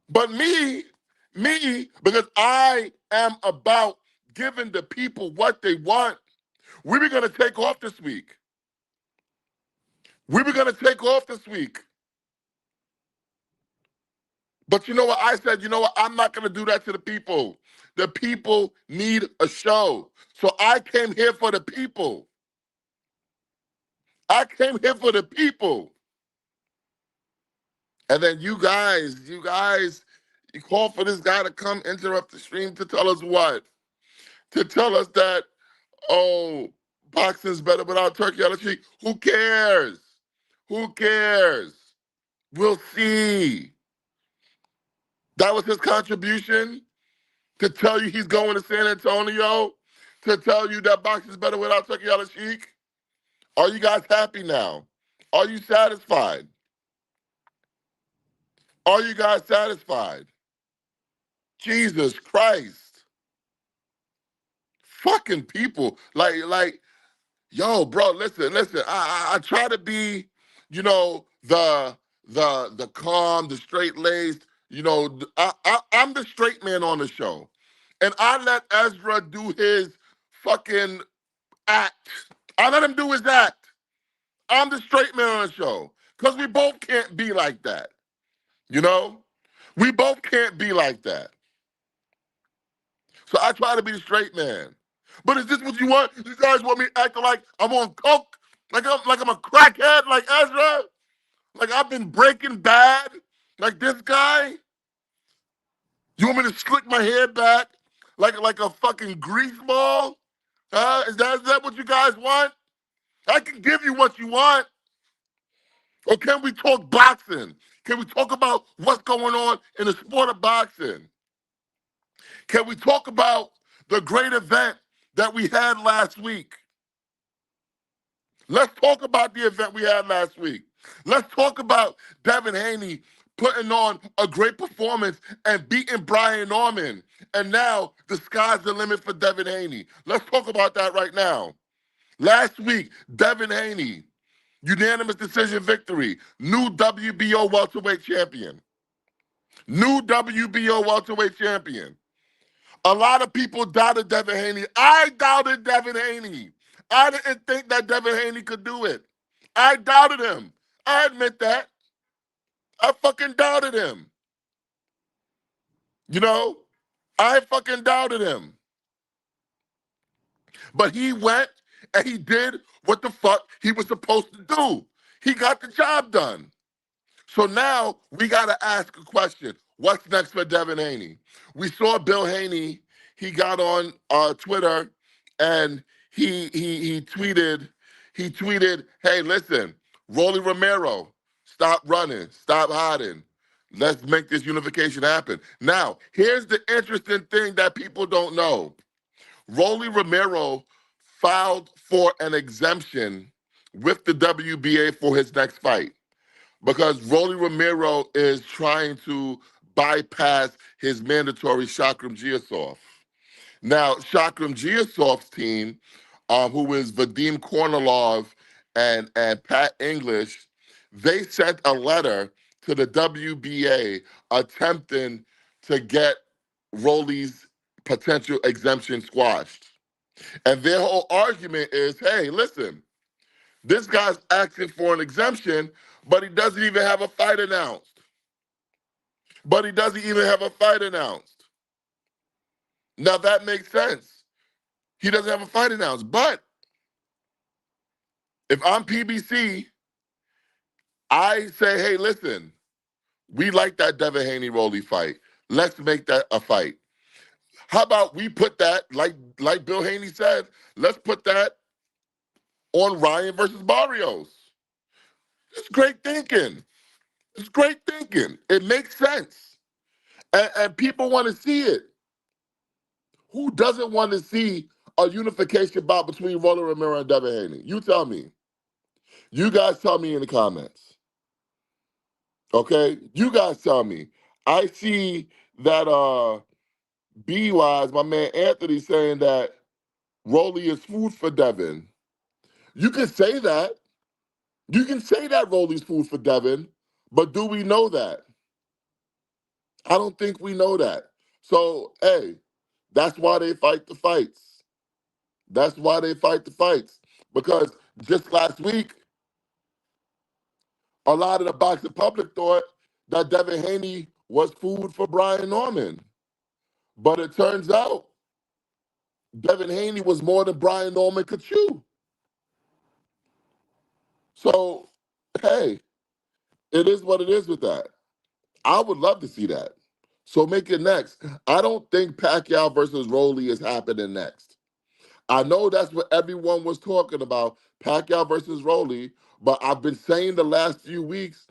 Speaker 1: But because I am about giving the people what they want, we were going to take off this week. We were going to take off this week. But you know what? I said, you know what? I'm not going to do that to the people. The people need a show. So I came here for the people. I came here for the people. And then you call for this guy to come interrupt the stream to tell us what? To tell us that, oh, boxing's better without Turkey Alalshikh. Who cares? Who cares? We'll see. That was his contribution to tell you he's going to San Antonio, to tell you that boxing's better without Turkey Alalshikh. Are you guys happy now? Are you satisfied? Are you guys satisfied? Jesus Christ. Fucking people. Yo, bro, listen. I try to be, the calm, the straight laced. I'm the straight man on the show, and I let Ezra do his fucking act. I let him do his act. I'm the straight man on the show because we both can't be like that. You know, we both can't be like that. So I try to be the straight man. But is this what you want? You guys want me acting like I'm on coke? Like I'm a crackhead like Ezra? Like I've been breaking bad like this guy? You want me to slick my hair back like a fucking grease ball? Is that what you guys want? I can give you what you want. Or can we talk boxing? Can we talk about what's going on in the sport of boxing? Can we talk about the great event that we had last week? Let's talk about the event we had last week. Let's talk about Devin Haney putting on a great performance and beating Brian Norman. And now the sky's the limit for Devin Haney. Let's talk about that right now. Last week, Devin Haney, unanimous decision victory, new WBO welterweight champion. New WBO welterweight champion. A lot of people doubted Devin Haney. I doubted Devin Haney. I didn't think that Devin Haney could do it. I doubted him. I admit that. I fucking doubted him. You know, I fucking doubted him. But he went and he did what the fuck he was supposed to do. He got the job done. So now we got to ask a question. What's next for Devin Haney? We saw Bill Haney. He got on Twitter and he tweeted, "Hey, listen, Rolly Romero, stop running, stop hiding. Let's make this unification happen." Now, here's the interesting thing that people don't know. Rolly Romero filed for an exemption with the WBA for his next fight because Rolly Romero is trying to bypass his mandatory Shakram Giasov. Now, Shakram Giasov's team, who is Vadim Kornilov and Pat English, they sent a letter to the WBA attempting to get Rolly's potential exemption squashed. And their whole argument is, hey, listen, this guy's asking for an exemption, but he doesn't even have a fight announced. But he doesn't even have a fight announced. Now that makes sense. He doesn't have a fight announced. But if I'm PBC, I say, hey, listen, we like that Devin Haney Rolly fight. Let's make that a fight. How about we put that, like Bill Haney said, let's put that on Ryan versus Barrios. It's great thinking. It's great thinking. It makes sense. And people want to see it. Who doesn't want to see a unification bout between Rolly Romero and Devin Haney? You tell me. You guys tell me in the comments. Okay? You guys tell me. I see that B-Wise, my man Anthony, saying that Rolly is food for Devin. You can say that. You can say that Rolly's food for Devin, but do we know that? I don't think we know that. So, hey, that's why they fight the fights. That's why they fight the fights. Because just last week, a lot of the boxing public thought that Devin Haney was food for Brian Norman. But it turns out Devin Haney was more than Brian Norman could chew. So, hey, it is what it is with that. I would love to see that. So make it next. I don't think Pacquiao versus Rolly is happening next. I know that's what everyone was talking about, Pacquiao versus Rolly, but I've been saying the last few weeks,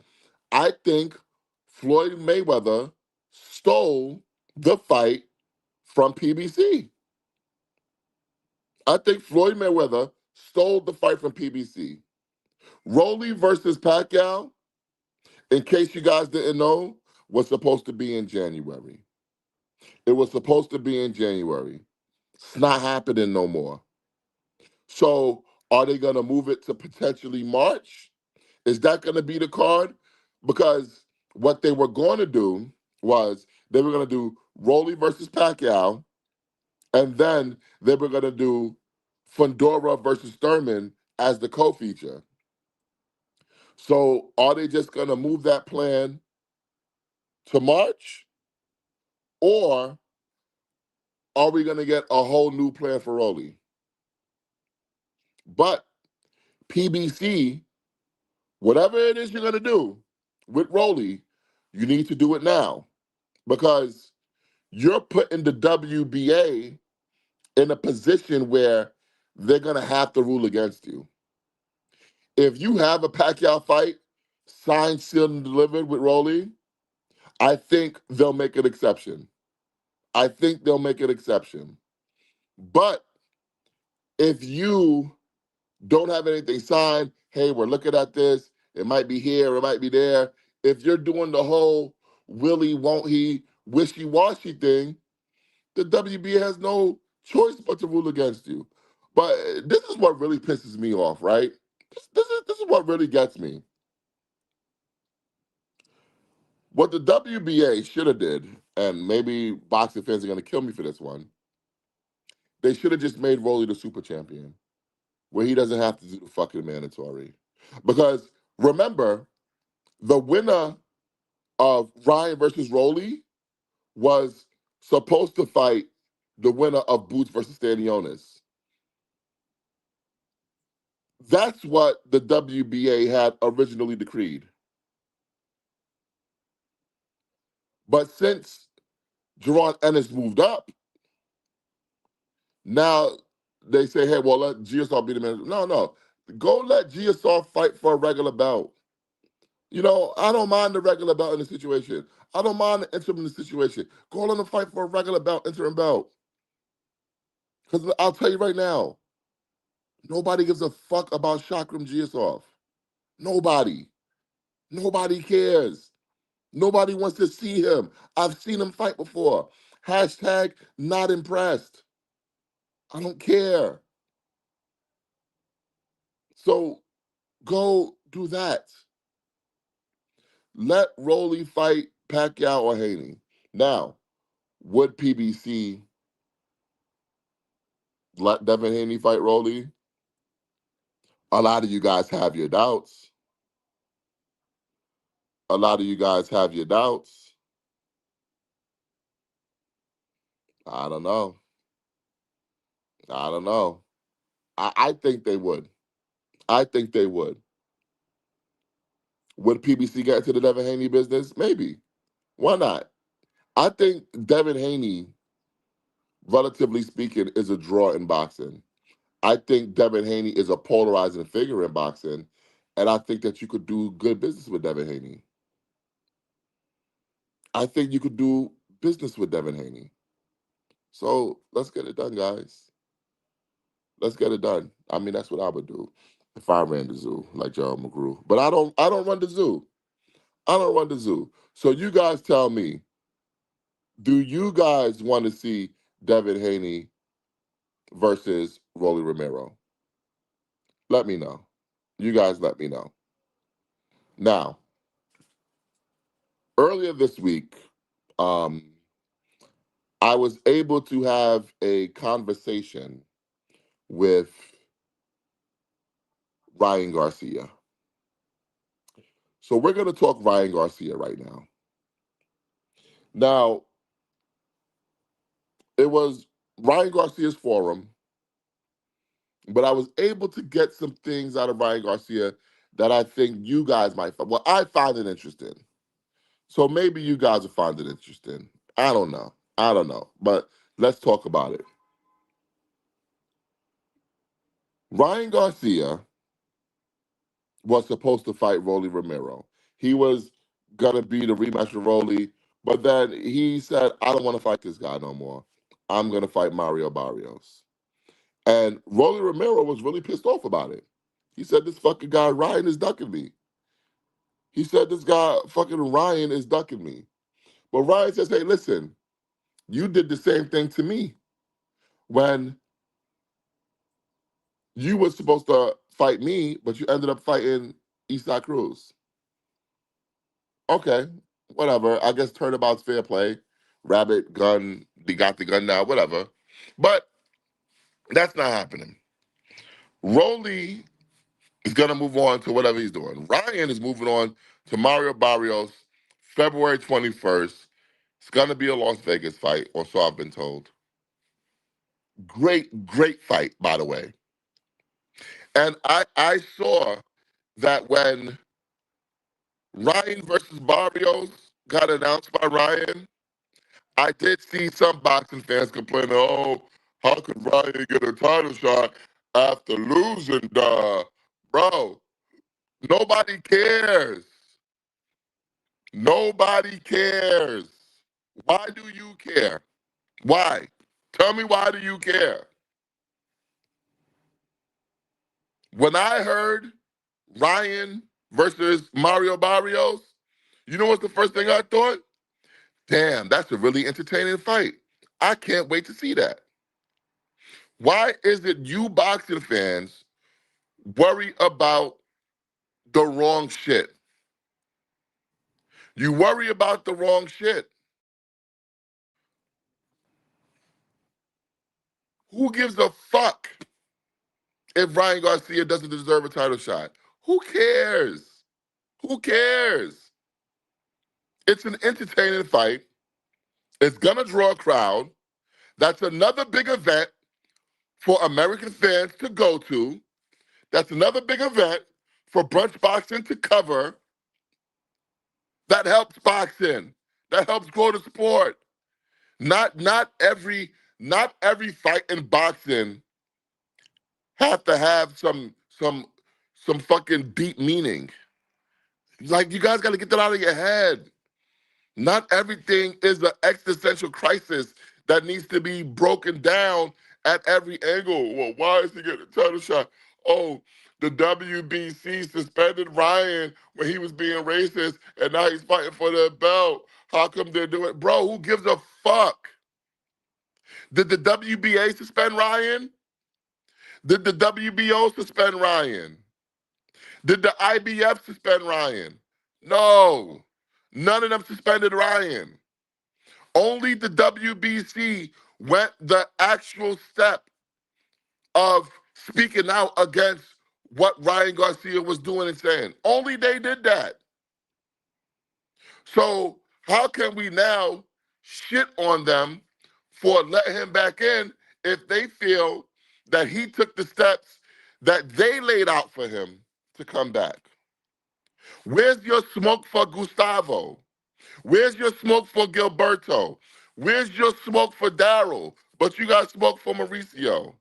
Speaker 1: I think Floyd Mayweather stole the fight from PBC. I think Floyd Mayweather stole the fight from PBC. Rolly versus Pacquiao, in case you guys didn't know, was supposed to be in January. It was supposed to be in January. It's not happening no more. So are they going to move it to potentially March? Is that going to be the card? Because what they were going to do was they were going to do Rolly versus Pacquiao, and then they were going to do Fundora versus Thurman as the co-feature. So are they just going to move that plan to March? Or are we going to get a whole new plan for Rolly? But PBC, whatever it is you're going to do with Rolly, you need to do it now because you're putting the WBA in a position where they're gonna have to rule against you. If you have a Pacquiao fight signed, sealed, and delivered with Rolly, I think they'll make an exception. I think they'll make an exception. But if you don't have anything signed, hey, we're looking at this, it might be here, it might be there. If you're doing the whole will he, won't he, wishy washy thing, the WBA has no choice but to rule against you. But this is what really pisses me off, right? This is what really gets me. What the WBA should have did, and maybe boxing fans are gonna kill me for this one, they should have just made Rolly the super champion, where he doesn't have to do the fucking mandatory. Because remember, the winner of Ryan versus Rolly was supposed to fight the winner of Boots versus Stanionis. That's what the WBA had originally decreed. But since Jerron Ennis moved up, now they say, hey, well, let GSR be the man. No, no. Go let GSR fight for a regular belt. You know, I don't mind the regular belt in the situation. I don't mind the interim in the situation. Go on and fight for a regular belt, interim belt. Because I'll tell you right now, nobody gives a fuck about Chakram GSR. Nobody. Nobody cares. Nobody wants to see him. I've seen him fight before. Hashtag not impressed. I don't care. So go do that. Let Rolly fight Pacquiao or Haney. Now, would PBC let Devin Haney fight Rolly? A lot of you guys have your doubts. A lot of you guys have your doubts. I don't know. I don't know. I think they would. I think they would. Would PBC get into the Devin Haney business? Maybe. Why not? I think Devin Haney, relatively speaking, is a draw in boxing. I think Devin Haney is a polarizing figure in boxing, and I think that you could do good business with Devin Haney. I think you could do business with Devin Haney. So let's get it done, guys. Let's get it done. I mean, that's what I would do if I ran the zoo like Gerald McGrew. But I don't. I don't run the zoo. I don't run the zoo. So you guys tell me, do you guys want to see Devin Haney versus Rolly Romero? Let me know. You guys let me know. Now, earlier this week, um, I was able to have a conversation with Ryan Garcia. So we're going to talk Ryan Garcia right now. Now, it was Ryan Garcia's forum, but I was able to get some things out of Ryan Garcia that I think you guys might find. Well, I find it interesting. So maybe you guys will find it interesting. I don't know. I don't know. But let's talk about it. Ryan Garcia was supposed to fight Rolly Romero. He was gonna be the rematch with Rolly, but then he said, I don't want to fight this guy no more. I'm gonna fight Mario Barrios. And Rolly Romero was really pissed off about it. He said, this fucking guy Ryan is ducking me. He said, this guy fucking Ryan is ducking me. But Ryan says, hey, listen, you did the same thing to me when you were supposed to fight me, but you ended up fighting Eastside Cruz. Okay, whatever. I guess turnabout's fair play. Rabbit gun, they got the gun now, whatever. But that's not happening. Rolly is gonna move on to whatever he's doing. Ryan is moving on to Mario Barrios, February 21st. It's gonna be a Las Vegas fight, or so I've been told. Great, great fight, by the way. And I saw that when Ryan versus Barrios got announced by Ryan, I did see some boxing fans complaining, oh, how could Ryan get a title shot after losing, duh? Bro, nobody cares. Nobody cares. Why do you care? Why? Tell me, why do you care? When I heard Ryan versus Mario Barrios, you know what's the first thing I thought? Damn, that's a really entertaining fight. I can't wait to see that. Why is it you boxing fans worry about the wrong shit? You worry about the wrong shit. Who gives a fuck if Ryan Garcia doesn't deserve a title shot? Who cares? Who cares? It's an entertaining fight. It's gonna draw a crowd. That's another big event for American fans to go to. That's another big event for brunch boxing to cover. That helps boxing. That helps grow the sport. Not every fight in boxing have to have some fucking deep meaning. Like, you guys got to get that out of your head. Not everything is an existential crisis that needs to be broken down at every angle. Well, why is he getting a title shot? Oh, the WBC suspended Ryan when he was being racist, and now he's fighting for the belt. How come they're doing it? Bro, who gives a fuck? Did the WBA suspend Ryan? Did the WBO suspend Ryan? Did the IBF suspend Ryan? No. None of them suspended Ryan. Only the WBC went the actual step of speaking out against what Ryan Garcia was doing and saying. Only they did that. So how can we now shit on them for letting him back in if they feel that he took the steps that they laid out for him to come back? Where's your smoke for Gustavo? Where's your smoke for Gilberto? Where's your smoke for Daryl? But you got smoke for Mauricio.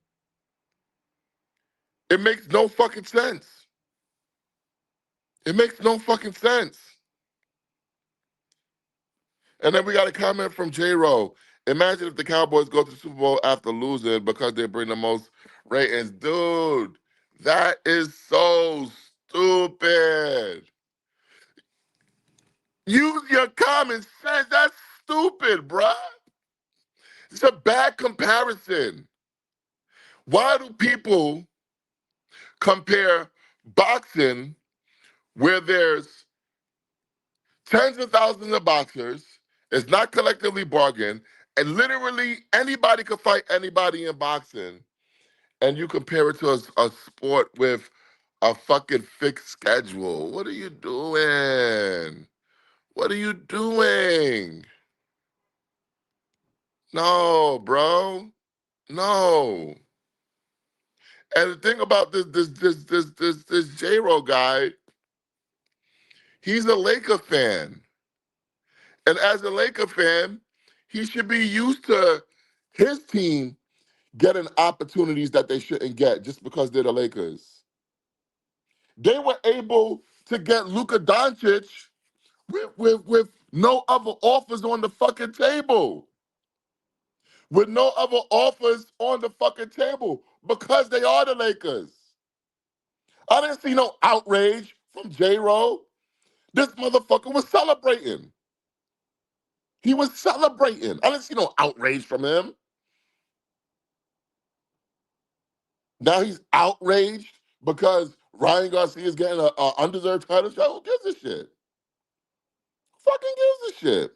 Speaker 1: It makes no fucking sense. It makes no fucking sense. And then we got a comment from J Ro. Imagine if the Cowboys go to the Super Bowl after losing because they bring the most ratings. Dude, that is so stupid. Use your common sense. That's stupid, bruh. It's a bad comparison. Why do people compare boxing, where there's tens of thousands of boxers, it's not collectively bargained, and literally anybody could fight anybody in boxing, and you compare it to a sport with a fucking fixed schedule? What are you doing? What are you doing? No, bro. No. And the thing about this J-Ro guy, he's a Laker fan. And as a Laker fan, he should be used to his team getting opportunities that they shouldn't get just because they're the Lakers. They were able to get Luka Doncic with no other offers on the fucking table. With no other offers on the fucking table because they are the Lakers. I didn't see no outrage from J-Ro. This motherfucker was celebrating. He was celebrating. I didn't see no outrage from him. Now he's outraged because Ryan Garcia is getting a undeserved title shot. Who gives a shit? Fucking gives a shit.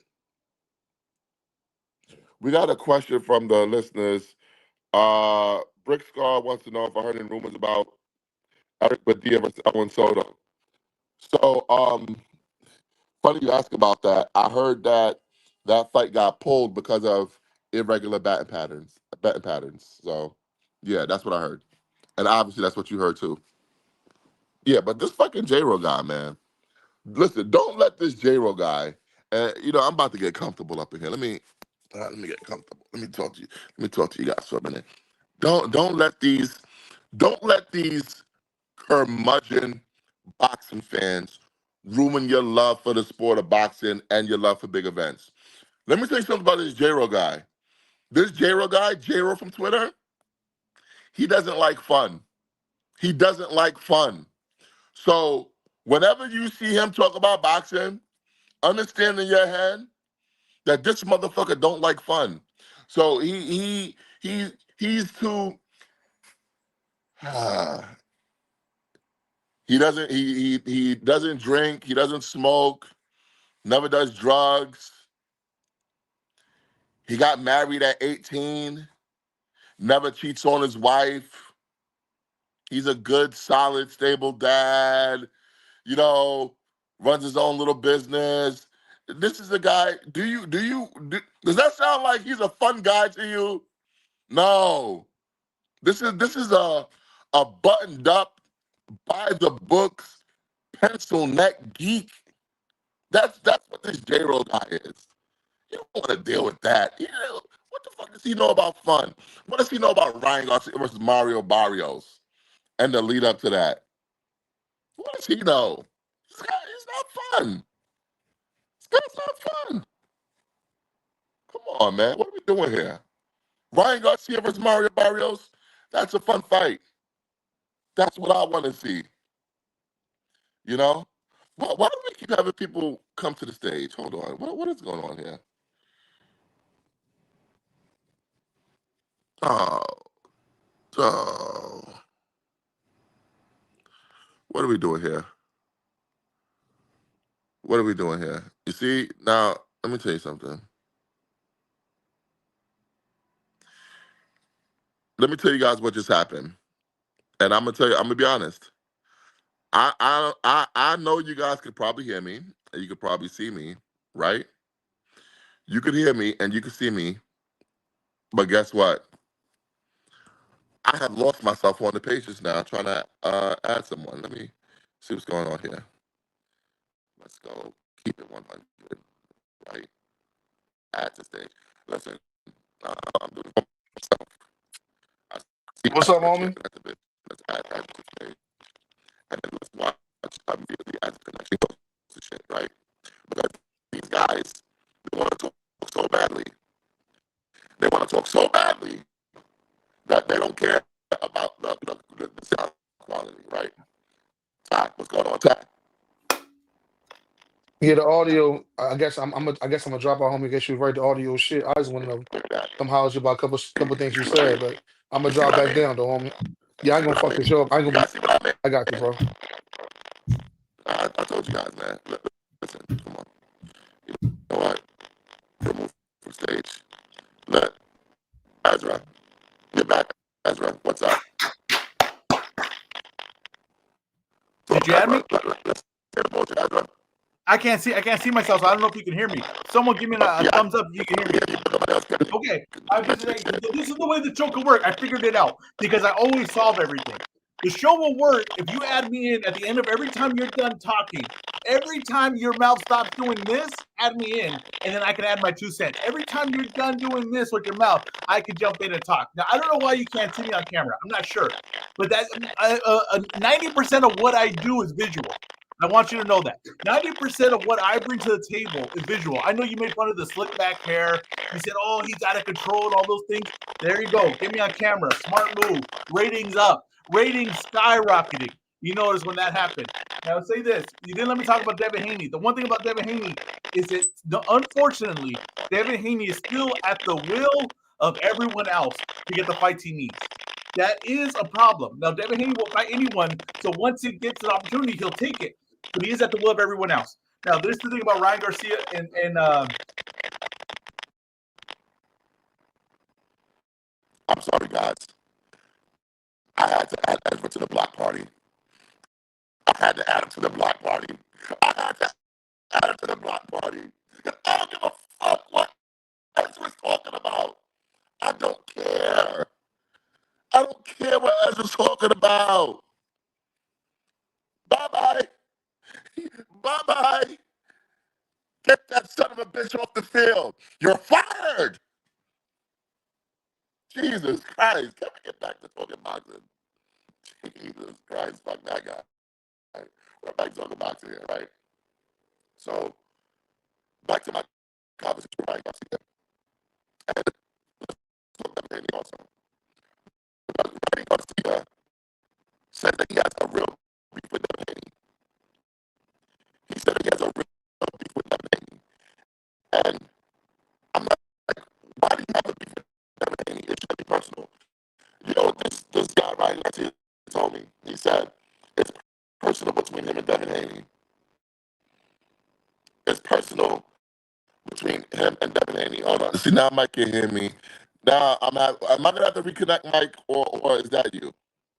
Speaker 1: We got a question from the listeners. Brick Scar wants to know if I heard any rumors about Eric Padilla versus Owen Soto. So, funny you ask about that. I heard that that fight got pulled because of irregular betting patterns. So, yeah, that's what I heard, and obviously that's what you heard too. Yeah, but this fucking J Ro guy, man. Listen, don't let this J Ro guy. And I'm about to get comfortable up in here. Let me get comfortable. Let me talk to you. Let me talk to you guys for a minute. Don't let these curmudgeon boxing fans ruin your love for the sport of boxing and your love for big events. Let me tell you something about this J-Ro guy. This J-Ro guy, J-Ro from Twitter, he doesn't like fun. He doesn't like fun. So whenever you see him talk about boxing, understand in your head that this motherfucker don't like fun. So he's too he doesn't drink, he doesn't smoke, never does drugs. He got married at 18, never cheats on his wife. He's a good, solid, stable dad, you know, runs his own little business. This is a guy, does that sound like he's a fun guy to you? No. This is a buttoned up, by the books, pencil neck geek. That's what this J-Roll guy is. You don't want to deal with that. What the fuck does he know about fun? What does he know about Ryan Garcia versus Mario Barrios and the lead up to that? What does he know? It's not fun. It's not fun. Come on, man. What are we doing here? Ryan Garcia versus Mario Barrios? That's a fun fight. That's what I want to see. You know? Why do we keep having people come to the stage? Hold on. What is going on here? Oh, oh. What are we doing here? What are we doing here? You see, now, let me tell you something. Let me tell you guys what just happened. And I'm gonna tell you, I'm gonna be honest. I know you guys could probably hear me and you could probably see me, right? You could hear me and you could see me, but guess what? I have lost myself on the pages now trying to add someone. Let me see what's going on here. Let's go. Keep it 100, right? Add to stage. Listen, I'm doing it for myself. I see
Speaker 3: What's
Speaker 1: guys
Speaker 3: up,
Speaker 1: in the
Speaker 3: homie?
Speaker 1: chat. Let's add to stage. And then let's watch immediately as the connection goes to shit, right? Because these guys, they want to talk so badly. They want to talk so badly that they don't care about the sound quality, right? Ty, what's going on, Ty?
Speaker 3: Yeah, the audio. I guess I'm gonna drop out, homie. Guess you right. The audio shit. I just want to
Speaker 1: Look at that.
Speaker 3: come house you about a couple things you
Speaker 1: Right?
Speaker 3: said, but I'm
Speaker 1: You
Speaker 3: gonna
Speaker 1: see
Speaker 3: drop
Speaker 1: what I
Speaker 3: back
Speaker 1: mean?
Speaker 3: down though, homie.
Speaker 1: You
Speaker 3: Yeah, I
Speaker 1: see
Speaker 3: ain't gonna
Speaker 1: what I
Speaker 3: fuck
Speaker 1: mean?
Speaker 3: this show up. I ain't
Speaker 1: You
Speaker 3: gonna be.
Speaker 1: guys see what I
Speaker 3: I got you,
Speaker 1: mean?
Speaker 3: bro.
Speaker 1: I told you guys, man. Listen, come on. You know what? Remove from stage. Let Ezra get back. Ezra, what's up?
Speaker 2: Did
Speaker 1: Talk,
Speaker 2: you add me?
Speaker 1: Ezra. Let's say the bullshit, Ezra.
Speaker 2: I can't see myself, so I don't know if you can hear me. Someone give me a
Speaker 1: Yeah, I
Speaker 2: thumbs up if you can hear me.
Speaker 1: hear you, but nobody else can.
Speaker 2: Okay, I'm just saying, this is the way the show can work. I figured it out because I always solve everything. The show will work if you add me in at the end of every time you're done talking. Every time your mouth stops doing this, add me in, and then I can add my 2 cents. Every time you're done doing this with your mouth, I can jump in and talk. Now, I don't know why you can't see me on camera. I'm not sure, but that 90% of what I do is visual. I want you to know that 90% of what I bring to the table is visual. I know you made fun of the slick back hair. You said, "Oh, he's out of control," and all those things. There you go. Get me on camera. Smart move. Ratings up. Ratings skyrocketing. You notice when that happened. Now, say this. You didn't let me talk about Devin Haney. The one thing about Devin Haney is that, unfortunately, Devin Haney is still at the will of everyone else to get the fights he needs. That is a problem. Now, Devin Haney will fight anyone, so once he gets an opportunity, he'll take it. But he is at the will of everyone else. Now, this is the thing about Ryan Garcia and
Speaker 1: I'm sorry, guys. I had to add Ezra to the block party. I had to add him to the block party. I had to add him to the block party. I don't give a fuck what Ezra's talking about. I don't care. I don't care what Ezra's talking about. Bye bye. Bye bye. Get that son of a bitch off the field. You're fired. Jesus Christ. Can we get back to talking boxing? Jesus Christ, fuck that guy. We're back to talking boxing here, right? So, back to my conversation with Ryan Garcia. And talk about Manny also. Ryan Garcia said that he has a real beef with Devin Haney. He said that he has a real beef with Devin Haney. And I'm not like, why do you have a beef with Devin Haney? It should be personal. You know, this guy, Ryan Garcia, told me, he said, it's personal between him and Devin Haney. It's personal between him and Devin Haney. Hold on. See, now Mike can hear me. Now, am I going to have to reconnect Mike, or is that you?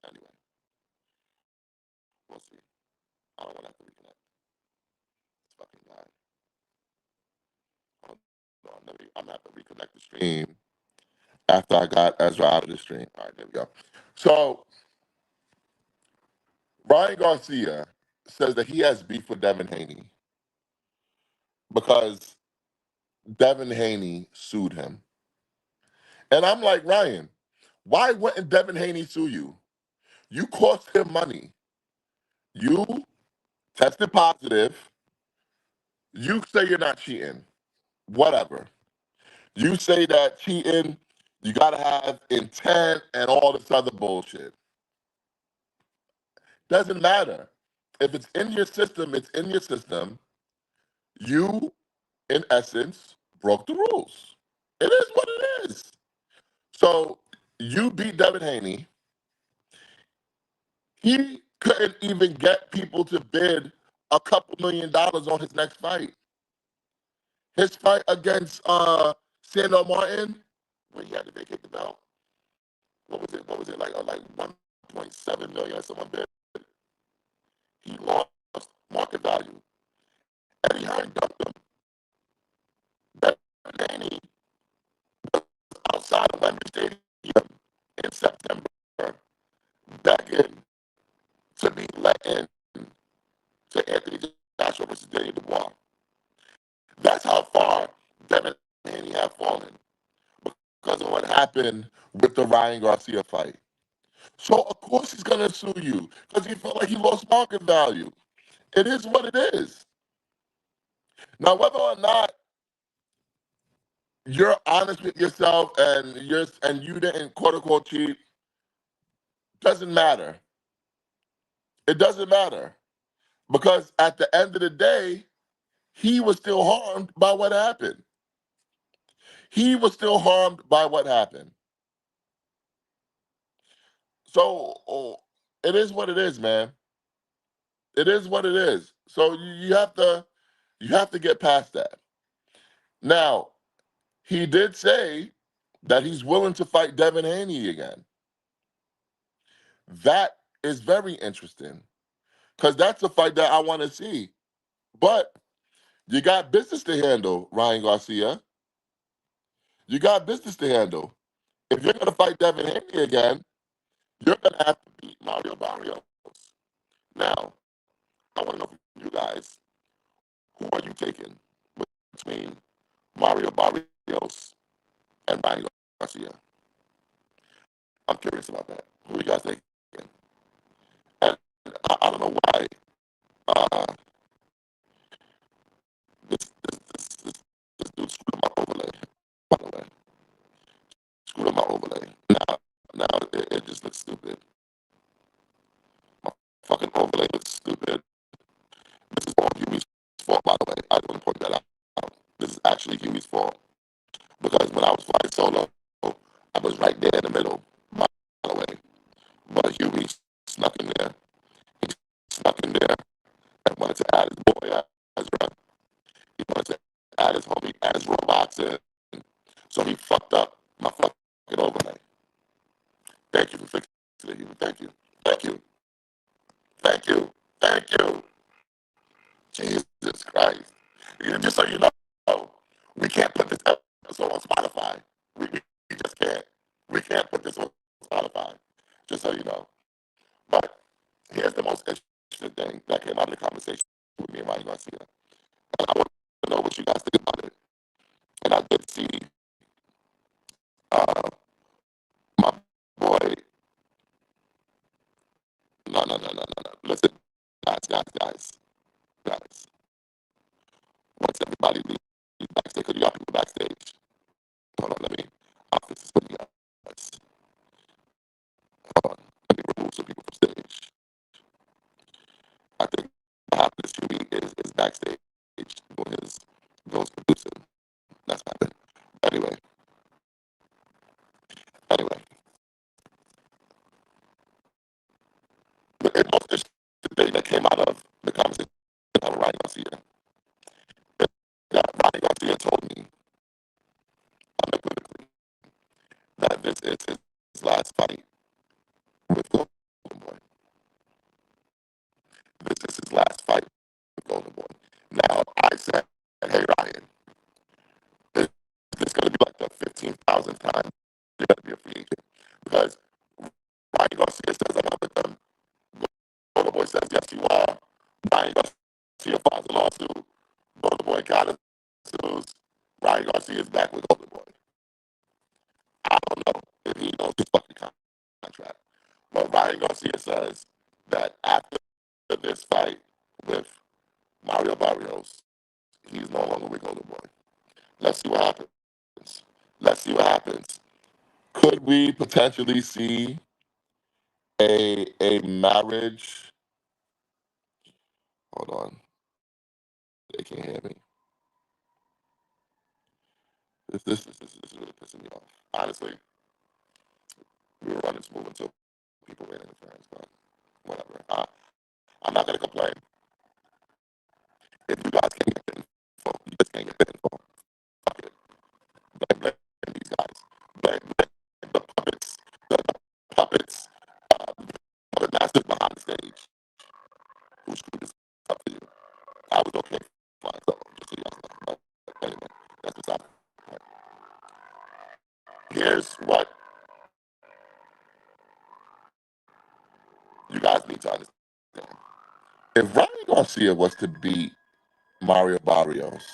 Speaker 1: Anyway, we'll see. I don't want to have to reconnect. This fucking guy. Hold on. I'm going to have to reconnect the stream after I got Ezra out of the stream. All right, there we go. So, Ryan Garcia says that he has beef with Devin Haney because Devin Haney sued him. And I'm like, Ryan, why wouldn't Devin Haney sue you? You cost him money. You tested positive. You say you're not cheating. Whatever. You say that cheating, you got to have intent and all this other bullshit. Doesn't matter. If it's in your system, it's in your system. You, in essence, broke the rules. It is what it is. So you beat Devin Haney. He couldn't even get people to bid a couple $1 million on his next fight. His fight against Sandor Martin, when he had to vacate the belt, what was it? Like 1.7 million or someone bid. He lost market value. Eddie Hearn dumped him. That Danny was outside of Wembley Stadium in September, begging to be let in to Anthony Joshua versus Daniel Dubois. That's how far Devin Haney have fallen because of what happened with the Ryan Garcia fight. So of course he's gonna sue you because he felt like he lost market value. It is what it is. Now, whether or not you're honest with yourself and you didn't quote unquote cheat, doesn't matter. It doesn't matter because at the end of the day, he was still harmed by what happened. He was still harmed by what happened. So it is what it is, man. It is what it is. So you have to get past that. Now, he did say that he's willing to fight Devin Haney again. That is very interesting because that's a fight that I want to see. But you got business to handle, Ryan Garcia. You got business to handle. If you're going to fight Devin Haney again, you're going to have to beat Mario Barrios. Now, I want to know from you guys, who are you taking between Mario Barrios and Ryan Garcia? I'm curious about that. Who you guys taking? And I don't know why uh, this dude screwed up my overlay, by the way. Screwed up my overlay. Now it just looks stupid. My fucking overlay looks stupid. This is all Huey's fault, by the way. I just want to point that out. This is actually Huey's fault. Because when I was flying solo, I was right there in the middle, by the way. But Huey snuck in there. He snuck in there and wanted to add his boy Ezra. He wanted to add his homie Ezra Watson. So he fucked up my fucking overlay. Thank you for fixing it, Huey. Thank you. Thank you. Thank you. Thank you. Jesus Christ. Just so you know, we can't put this episode on Spotify. We just can't. We can't put this on Spotify. Just so you know. But here's the most interesting thing that came out of the conversation with me and Ryan Garcia. And I want to know what you guys think about it. And I did see uh, this is his last fight with Golden Boy. This is his last fight with Golden Boy. Now, I said, hey, Ryan, is this going to be like the 15,000th time you're going to be a free agent? Because Ryan Garcia says, I'm not with them. Golden Boy says, yes, you are. Ryan Garcia files a lawsuit. Golden Boy kind of sues. Ryan Garcia is back with Golden Boy. I don't know if he knows his fucking contract. But Ryan Garcia says that after this fight with Mario Barrios, he's no longer with Golden Boy. Let's see what happens. Let's see what happens. Could we potentially see a marriage? Hold on, they can't hear me. This is really pissing me off. Honestly, we were running smooth until people ran interference, but whatever. I'm not gonna complain. If you guys can't get the info, you just can't get the info. Fuck it. Blame these guys. Blame the puppets. The puppets. The masters behind the stage who screwed this up to you. I was okay fine, so just so you guys know. But anyway, that's what's happening. Here's what you guys need to understand. If Ryan Garcia was to beat Mario Barrios,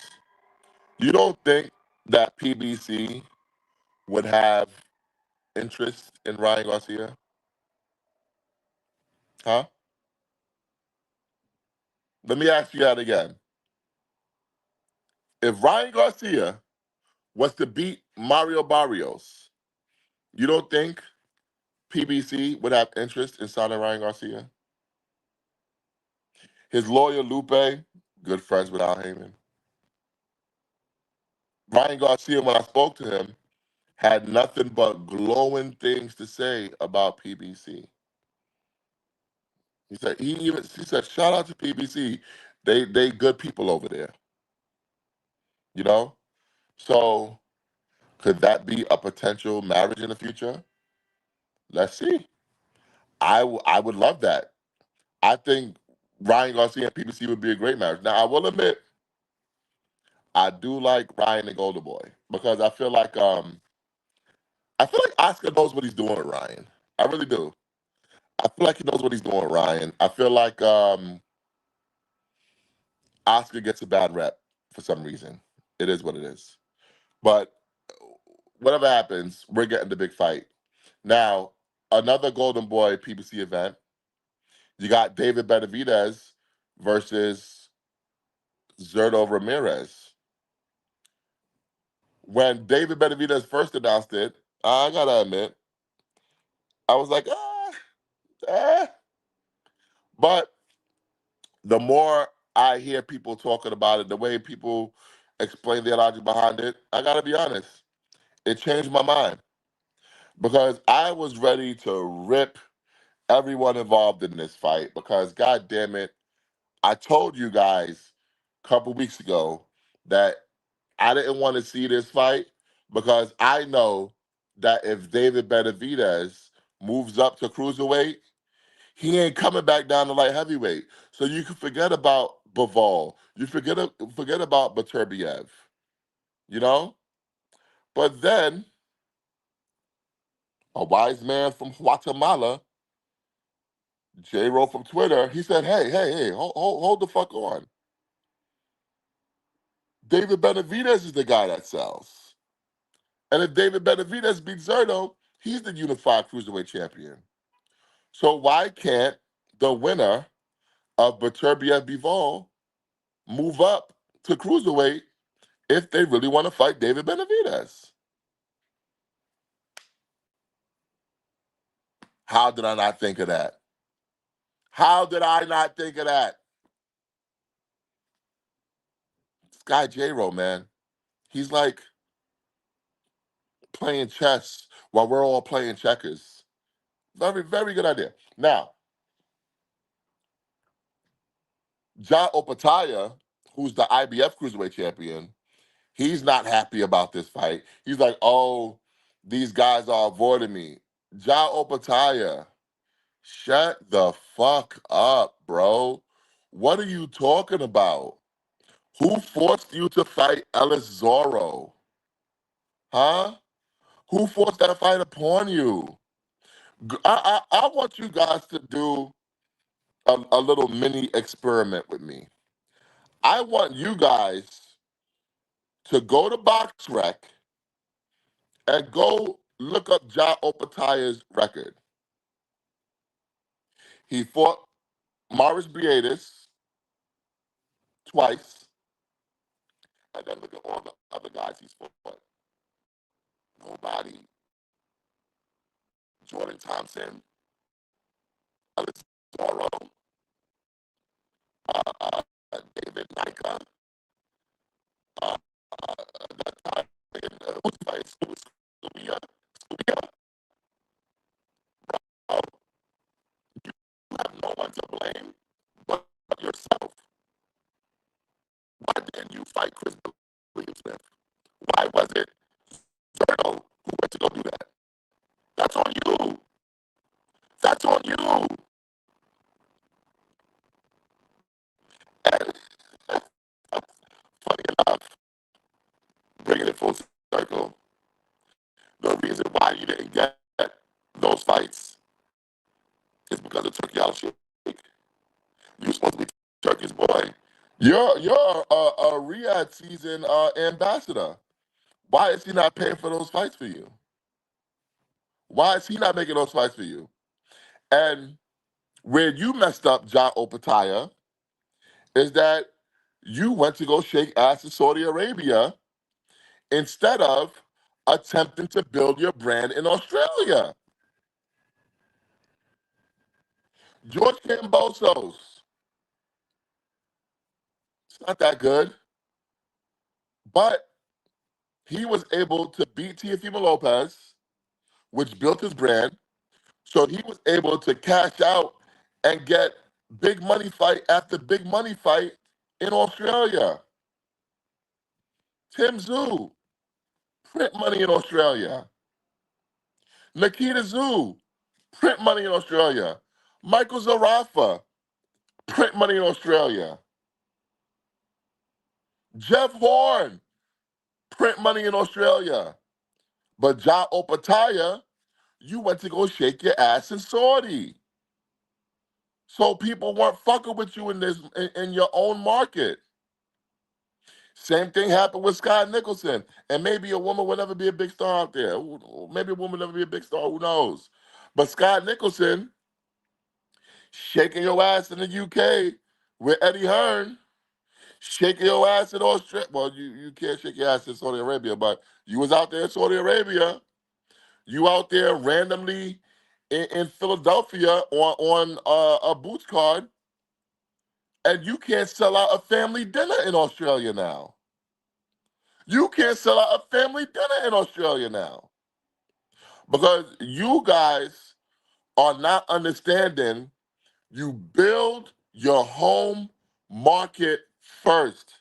Speaker 1: you don't think that PBC would have interest in Ryan Garcia? Huh? Let me ask you that again. If Ryan Garcia was to beat Mario Barrios, you don't think PBC would have interest in signing Ryan Garcia? His lawyer Lupe, good friends with Al Heyman. Ryan Garcia, when I spoke to him, had nothing but glowing things to say about PBC. He said, shout out to PBC. They good people over there. You know? So could that be a potential marriage in the future? Let's see. I would love that. I think Ryan Garcia and PBC would be a great marriage. Now I will admit, I do like Ryan and Golden Boy because I feel like Oscar knows what he's doing with Ryan. I really do. I feel like he knows what he's doing with Ryan. I feel like Oscar gets a bad rep for some reason. It is what it is. But whatever happens, we're getting the big fight. Now, another Golden Boy PBC event. You got David Benavidez versus Zerto Ramirez. When David Benavidez first announced it, I gotta admit, I was like, eh. But the more I hear people talking about it, the way people explain their logic behind it, I gotta be honest, it changed my mind because I was ready to rip everyone involved in this fight because, god damn it, I told you guys a couple weeks ago that I didn't want to see this fight because I know that if David Benavidez moves up to cruiserweight, he ain't coming back down to light heavyweight. So you can forget about Bivol. You forget about Baturbiev. You know? But then a wise man from Guatemala, J-Ro from Twitter, he said, hey, hold the fuck on. David Benavidez is the guy that sells. And if David Benavidez beats Zerto, he's the unified cruiserweight champion. So why can't the winner of Baturbiev Bivol move up to cruiserweight if they really want to fight David Benavidez? How did I not think of that? How did I not think of that? This guy J-Ro, man, he's like playing chess while we're all playing checkers. Very, very good idea. Now, John Opataya, who's the IBF Cruiserweight champion, he's not happy about this fight. He's like, oh, These guys are avoiding me. Ja Opataya, shut the fuck up, bro. What are you talking about? Who forced you to fight Ellis Zorro? Huh? Who forced that fight upon you? I want you guys to do a little mini experiment with me. I want you guys to go to BoxRec and go look up Ja Opataya's record. He fought Maurice Briedis twice, and then look at all the other guys he's fought. Nobody. Jordan Thompson, Alex Zorro, David Nika, uh, that time, who's fighting Scubia? Scubia, you have no one to blame but yourself. Why didn't you fight Chris Williams-Smith? Why was it Zerto who went to go do that? That's on you. That's on you. And funny enough, bringing it full circle, the reason why you didn't get those fights is because of Turki Alalshikh. You're supposed to be Turkey's boy. You're a Riyadh season ambassador. Why is he not paying for those fights for you? Why is he not making those fights for you? And where you messed up, Ja Opataya, is that you went to go shake ass in Saudi Arabia instead of attempting to build your brand in Australia. George Kambosos, it's not that good, but he was able to beat Teofimo Lopez, which built his brand. So he was able to cash out and get big money fight after big money fight in Australia. Tim Tszyu, print money in Australia. Nikita Tszyu, print money in Australia. Michael Zarafa, print money in Australia. Jeff Horn, print money in Australia. But Ja Opataya, you went to go shake your ass in Saudi. So people weren't fucking with you in your own market. Same thing happened with Scott Nicholson. And maybe a woman will never be a big star out there. Maybe a woman will never be a big star, who knows? But Scott Nicholson shaking your ass in the UK with Eddie Hearn, shaking your ass in Australia. Well, you can't shake your ass in Saudi Arabia, but you was out there in Saudi Arabia. You out there randomly in Philadelphia on a Boots card, and you can't sell out a family dinner in Australia now. You can't sell out a family dinner in Australia now because you guys are not understanding. You build your home market first,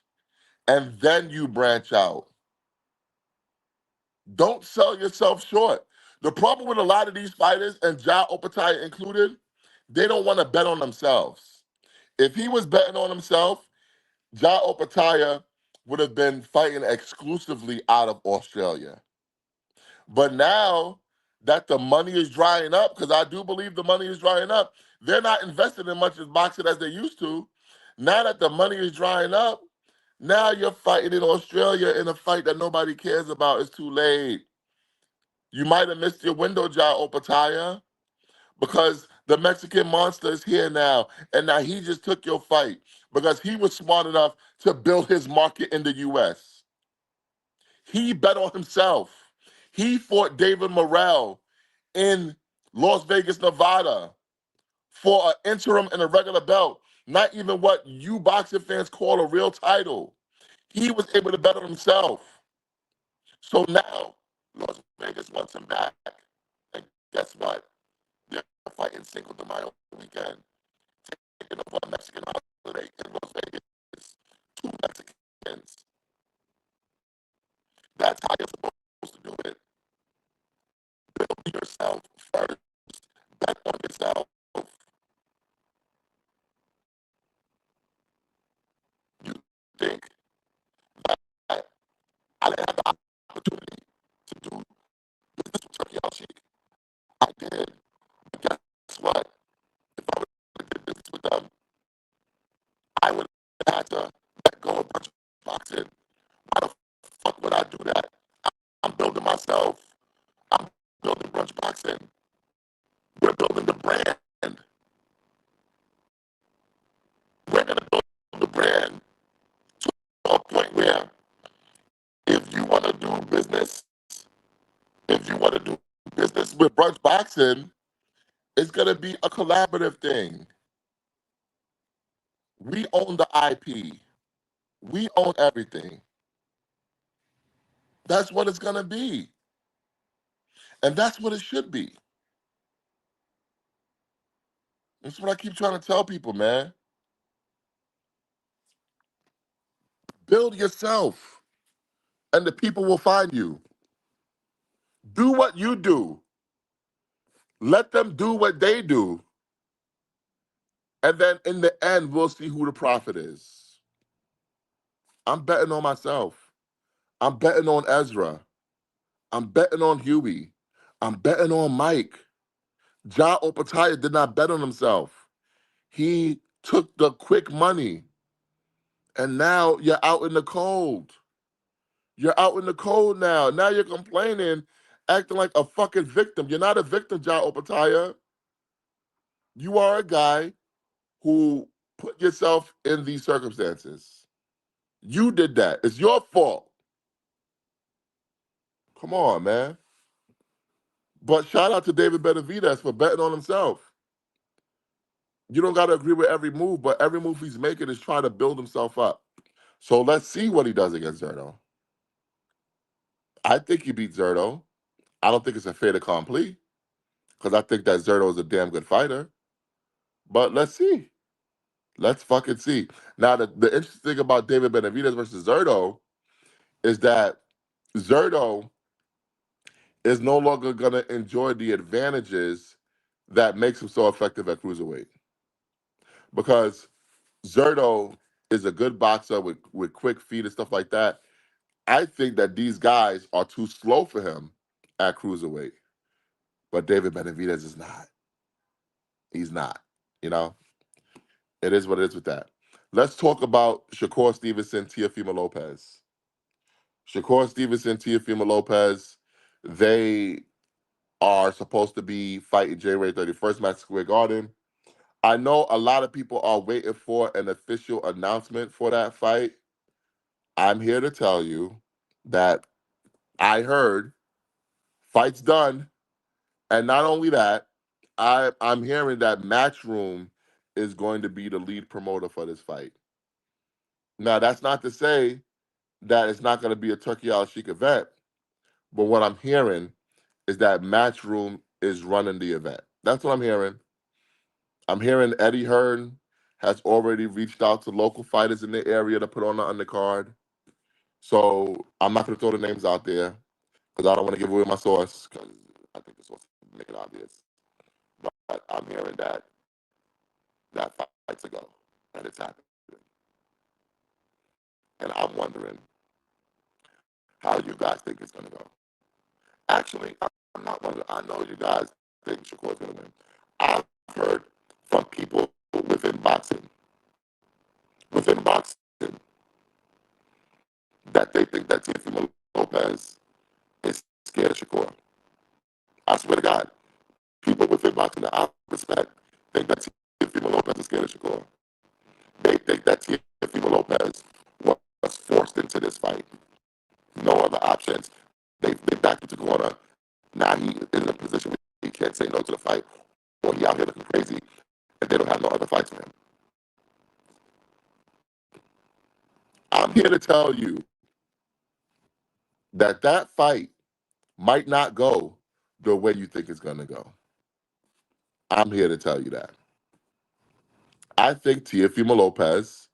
Speaker 1: and then you branch out. Don't sell yourself short. The problem with a lot of these fighters, and Ja Opataya included, they don't want to bet on themselves. If he was betting on himself, Ja Opataya would have been fighting exclusively out of Australia. But now that the money is drying up, because I do believe the money is drying up, they're not investing in much as boxing as they used to. Now that the money is drying up, now you're fighting in Australia in a fight that nobody cares about. It's too late. You might have missed your window, Ja Opataya, because the Mexican monster is here now. And now he just took your fight because he was smart enough to build his market in the US. He bet on himself. He fought David Morrell in Las Vegas, Nevada for an interim and a regular belt. Not even what you boxing fans call a real title. He was able to bet on himself. So now Las Vegas wants him back. And guess what? They're fighting Cinco de Mayo weekend. Taking over a Mexican holiday in Las Vegas. Two Mexicans. That's how you're supposed to do it. had the opportunity to do business with Turkey Alalshikh. I did. But guess what? If I would have did business with them, I would have had to let go of bunch boxing. Why the fuck would I do that? I'm building myself. I'm building brunch boxing. We're building the brand. We're gonna build the brand to a point where if you want to do business, if you want to do business with brunch boxing, it's gonna be a collaborative thing. We own the IP. We own everything. That's what it's gonna be, and that's what it should be. That's what I keep trying to tell people, man. Build yourself, and the people will find you. Do what you do. Let them do what they do. And then in the end, we'll see who the prophet is. I'm betting on myself. I'm betting on Ezra. I'm betting on Huey. I'm betting on Mike. Ja Opataya did not bet on himself. He took the quick money. And now you're out in the cold. You're out in the cold now. Now you're complaining, acting like a fucking victim. You're not a victim, Ja Opataya. You are a guy who put yourself in these circumstances. You did that. It's your fault. Come on, man. But shout out to David Benavidez for betting on himself. You don't got to agree with every move, but every move he's making is trying to build himself up. So let's see what he does against Zerto. I think he beat Zerto. I don't think it's a fait accompli because I think that Zerto is a damn good fighter. But let's see. Let's fucking see. Now, the interesting thing about David Benavidez versus Zerto is that Zerto is no longer going to enjoy the advantages that makes him so effective at cruiserweight. Because Zerto is a good boxer with quick feet and stuff like that. I think that these guys are too slow for him at cruiserweight. But David Benavidez is not. He's not. You know, it is what it is with that. Let's talk about Shakur Stevenson, Teofimo Lopez. Shakur Stevenson, Teofimo Lopez, they are supposed to be fighting January 31st, Madison Square Garden. I know a lot of people are waiting for an official announcement for that fight. I'm here to tell you that I heard fight's done. And not only that, I'm hearing that Matchroom is going to be the lead promoter for this fight. Now, that's not to say that it's not going to be a Turkey Al Sheikh event, but what I'm hearing is that Matchroom is running the event. That's what I'm hearing. I'm hearing Eddie Hearn has already reached out to local fighters in the area to put on the undercard. So I'm not going to throw the names out there because I don't want to give away my source because I think the source will make it obvious. But I'm hearing that that fight's a go and it's happening. And I'm wondering how you guys think it's going to go. Actually, I'm not wondering. I know you guys think Shakur's going to win. I've heard from people within boxing, that they think that Teofimo Lopez is scared of Shakur. I swear to God, people within boxing that I respect think that Teofimo Lopez is scared of Shakur. They think that Teofimo Lopez was forced into this fight. No other options. They backed him to corner. Now he is in a position where he can't say no to the fight, or he out here looking crazy, and they don't have no other fights for him. I'm here to tell you that that fight might not go the way you think it's going to go. I'm here to tell you that. I think Teofimo Lopez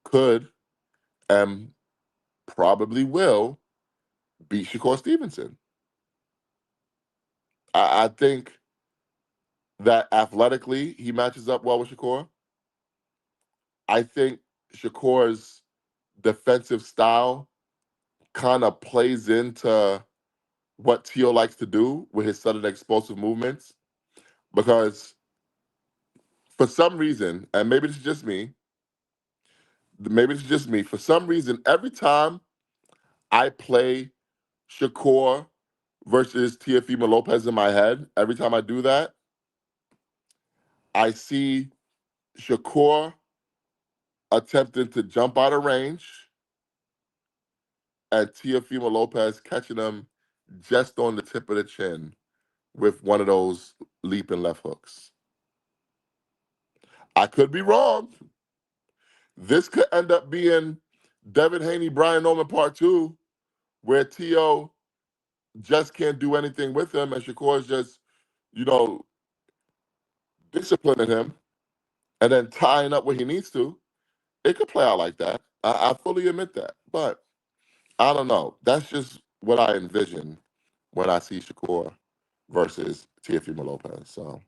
Speaker 1: could and probably will beat Shakur Stevenson. I think that athletically he matches up well with Shakur. I think Shakur's defensive style kind of plays into what Tio likes to do with his sudden explosive movements. Because for some reason, and maybe it's just me, for some reason, every time I play Shakur versus Teofimo Lopez in my head, every time I do that, I see Shakur attempting to jump out of range and Teofimo Lopez catching him just on the tip of the chin with one of those leaping left hooks. I could be wrong. This could end up being Devin Haney, Brian Norman Part 2, where Tio just can't do anything with him and Shakur's just, you know, disciplining him and then tying up what he needs to. It could play out like that. I fully admit that. But I don't know. That's just what I envision when I see Shakur versus Teofimo Lopez. So,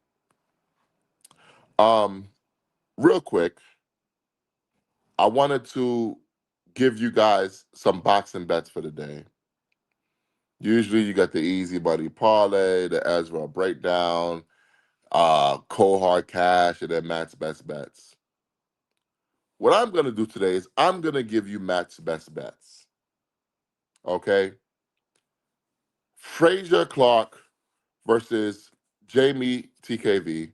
Speaker 1: um, real quick, I wanted to give you guys some boxing bets for the day. Usually you got the easy buddy parlay, the Ezra breakdown, cold hard cash, and then Matt's best bets. What I'm gonna do today is I'm gonna give you Matt's best bets. Okay? Frazier Clark versus Jamie TKV.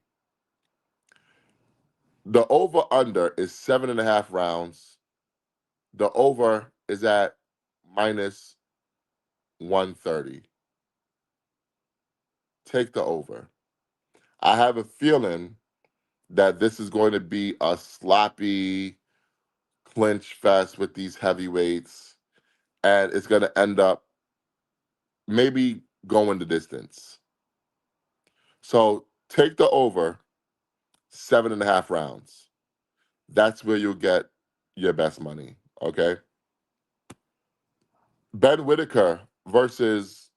Speaker 1: The over under is 7.5 rounds. The over is at minus 130. Take the over. I have a feeling that this is going to be a sloppy clinch fest with these heavyweights, and it's going to end up maybe going the distance. So take the over 7.5 rounds. That's where you'll get your best money. Okay. Ben Whitaker versus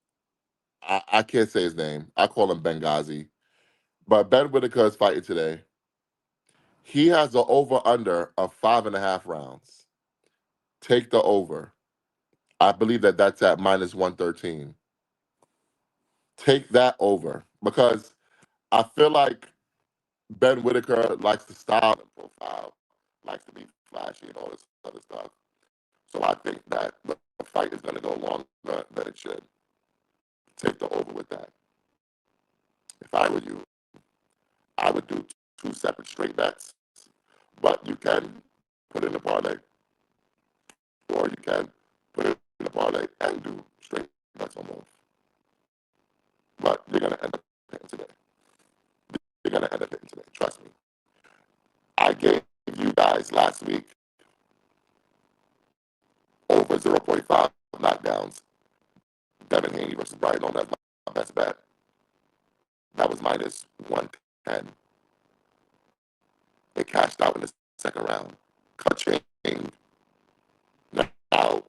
Speaker 1: I can't say his name. I call him Benghazi. But Ben Whitaker is fighting today. He has an over under of 5.5 rounds. Take the over. I believe that that's at minus 113. Take that over because I feel like Ben Whitaker likes to style and profile, likes to be flashy and all this other stuff. So I think that the fight is going to go longer than it should. Take the over with that. If I were you, I would do two separate straight bets, but you can put in a parlay, or you can put it in a parlay and do straight bets on both. But you're going to end up hitting today. You're going to end up hitting today. Trust me. I gave you guys last week over 0.5 knockdowns. Devin Haney versus Brian Norman. That's my best bet. That was minus 110. It cashed out in the second round. Ka-ching. Now,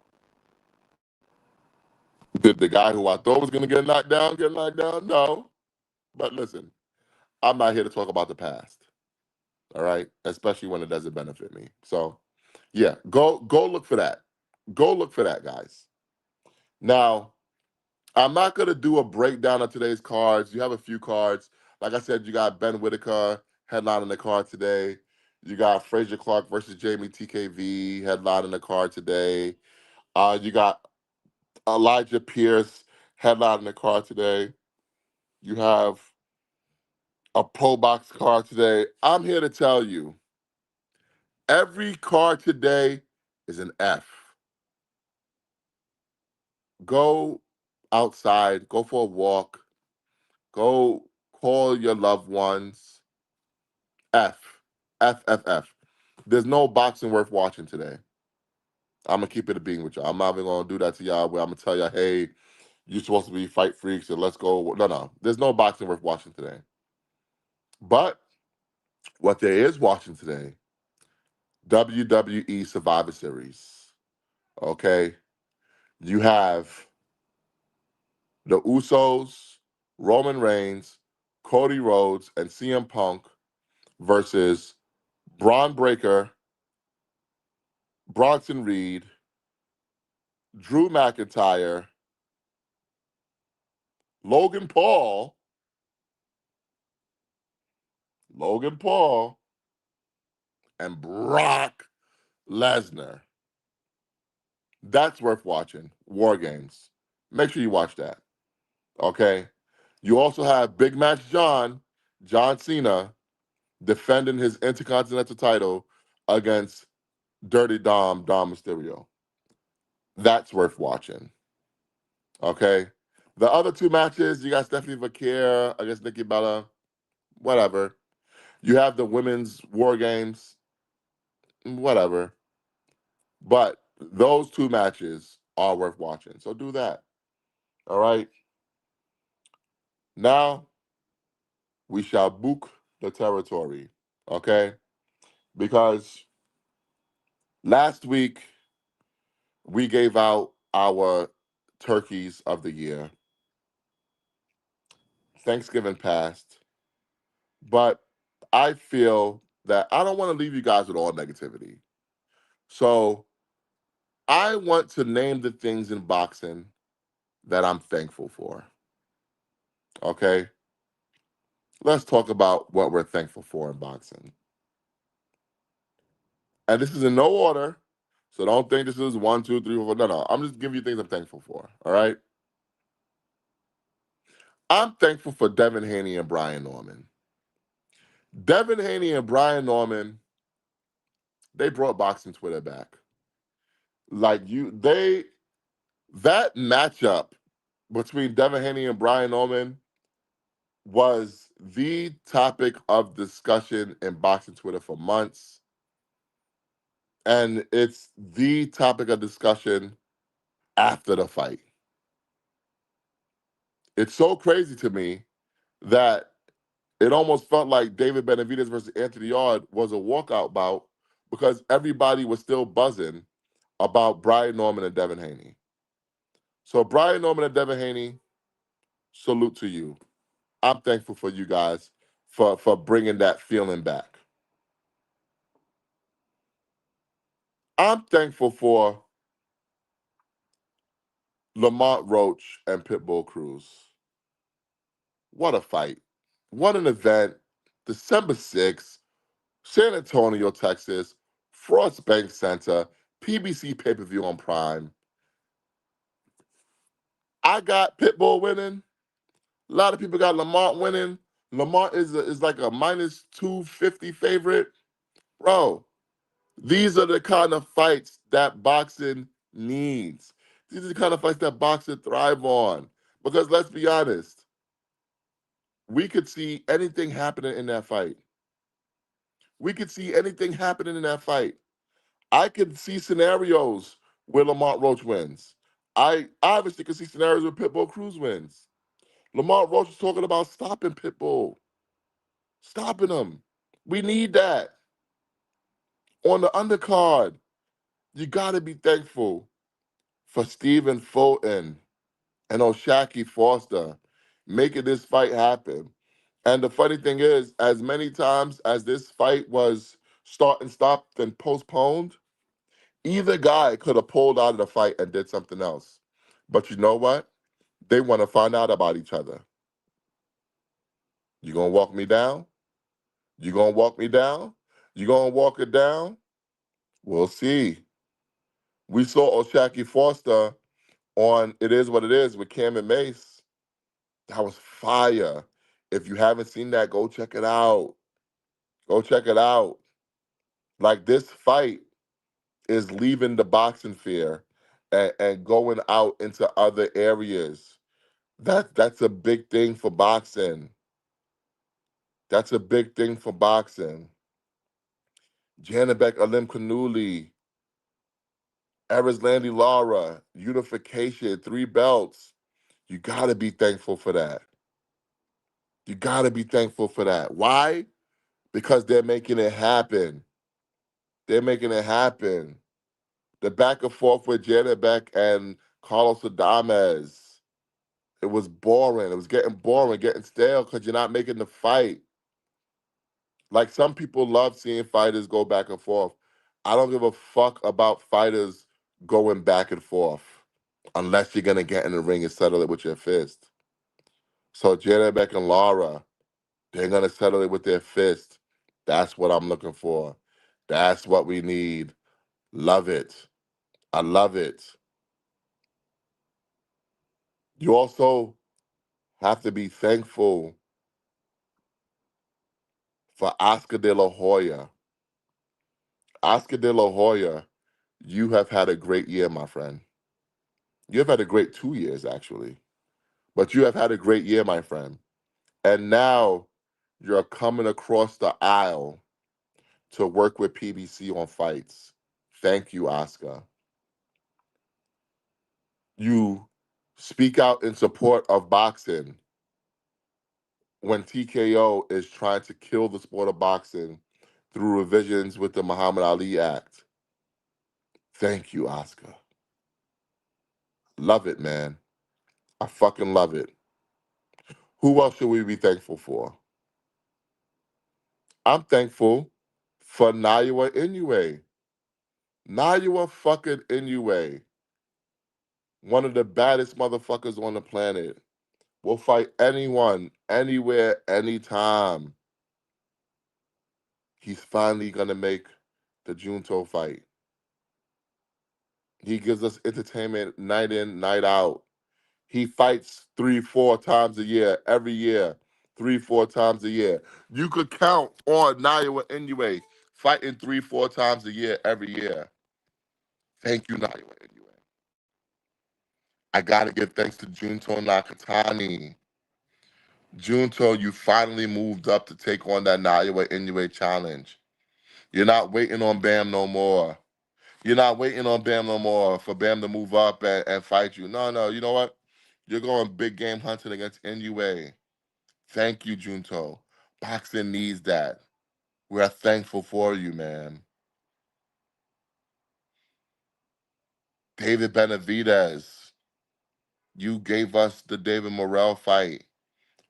Speaker 1: did the guy who I thought was going to get knocked down get knocked down? No. But listen, I'm not here to talk about the past. All right? Especially when it doesn't benefit me. So, yeah, go look for that. Go look for that, guys. Now, I'm not going to do a breakdown of today's cards. You have a few cards. Like I said, you got Ben Whitaker headline in the card today. You got Frazier Clark versus Jamie TKV headline in the card today. You got Elijah Pierce headline in the card today. You have a pro box card today. I'm here to tell you, every card today is an F. Go outside, go for a walk, go call your loved ones. F. F, F, F. There's no boxing worth watching today. I'm going to keep it a being with y'all. I'm not even going to do that to y'all where I'm going to tell y'all, hey, you're supposed to be fight freaks and let's go. No. There's no boxing worth watching today. But what there is watching today, WWE Survivor Series. Okay? You have the Usos, Roman Reigns, Cody Rhodes, and CM Punk versus Braun Breaker, Bronson Reed, Drew McIntyre, Logan Paul, Logan Paul, and Brock Lesnar. That's worth watching. War Games. Make sure you watch that. Okay. You also have Big Match John Cena, defending his Intercontinental title against Dirty Dom Mysterio. That's worth watching. Okay. The other two matches, you got Stephanie Vaquer against Nikki Bella, whatever. You have the women's War Games, whatever. But those two matches are worth watching. So do that. All right. Now we shall book the territory. Okay. Because last week we gave out our turkeys of the year. Thanksgiving passed. But I feel that I don't want to leave you guys with all negativity. So I want to name the things in boxing that I'm thankful for. Okay? Let's talk about what we're thankful for in boxing. And this is in no order. So don't think this is one, two, three, four. No. I'm just giving you things I'm thankful for. All right? I'm thankful for Devin Haney and Brian Norman. Devin Haney and Brian Norman, they brought boxing Twitter back. That matchup between Devin Haney and Brian Norman was the topic of discussion in boxing Twitter for months. And it's the topic of discussion after the fight. It's so crazy to me that it almost felt like David Benavidez versus Anthony Yard was a walkout bout because everybody was still buzzing about Brian Norman and Devin Haney. So Brian Norman and Devin Haney, salute to you. I'm thankful for you guys for bringing that feeling back. I'm thankful for Lamont Roach and Pitbull Cruz. What a fight. What an event. December 6th, San Antonio, Texas, Frost Bank Center, PBC pay-per-view on Prime. I got Pitbull winning. A lot of people got Lamont winning. Lamont is like a minus 250 favorite. Bro, these are the kind of fights that boxing needs. These are the kind of fights that boxing thrive on. Because let's be honest, we could see anything happening in that fight. We could see anything happening in that fight. I could see scenarios where Lamont Roach wins. I obviously could see scenarios where Pitbull Cruz wins. Lamont Roach is talking about stopping Pitbull, stopping him. We need that. On the undercard, you got to be thankful for Stephen Fulton and Oshaki Foster making this fight happen. And the funny thing is, as many times as this fight was start and stopped and postponed, either guy could have pulled out of the fight and did something else. But you know what? They want to find out about each other. You gonna walk me down? You gonna walk me down? You gonna walk it down? We'll see. We saw Oshaki Foster on It Is What It Is with Cam and Mace. That was fire. If you haven't seen that, go check it out. Go check it out. Like this fight is leaving the boxing fair and going out into other areas. That's a big thing for boxing. That's a big thing for boxing. Janabek Alim Kanuli, Landy Lara, unification, 3 belts. You gotta be thankful for that. You gotta be thankful for that. Why? Because they're making it happen. They're making it happen. The back and forth with Janabek and Carlos Adames. It was boring. It was getting boring, getting stale because you're not making the fight. Like some people love seeing fighters go back and forth. I don't give a fuck about fighters going back and forth. unless you're gonna get in the ring and settle it with your fist. So Jada Beck and Laura, they're gonna settle it with their fist. That's what I'm looking for. That's what we need. Love it. I love it. You also have to be thankful for Oscar De La Hoya. Oscar De La Hoya, you have had a great year, my friend. You have had a great 2 years, actually. But you have had a great year, my friend. And now you're coming across the aisle to work with PBC on fights. Thank you, Oscar. You speak out in support of boxing when TKO is trying to kill the sport of boxing through revisions with the Muhammad Ali Act. Thank you, Oscar. Love it, man. I fucking love it. Who else should we be thankful for? I'm thankful for Naiwa Inoue. Naiwa fucking Inoue, one of the baddest motherfuckers on the planet, will fight anyone, anywhere, anytime. He's finally gonna make the Junto fight. He gives us entertainment night in, night out. He fights 3, 4 times a year, every year, 3, 4 times a year. You could count on Naiwa Inoue fighting 3, 4 times a year, every year. Thank you, Naiwa Inoue. I gotta give thanks to Junto Nakatani. Junto, you finally moved up to take on that Naiwa Inoue challenge. You're not waiting on Bam no more. You're not waiting on Bam no more for Bam to move up and fight you. No, no, you know what? You're going big game hunting against Inoue. Thank you, Junto. Boxing needs that. We're thankful for you, man. David Benavidez, you gave us the David Morrell fight.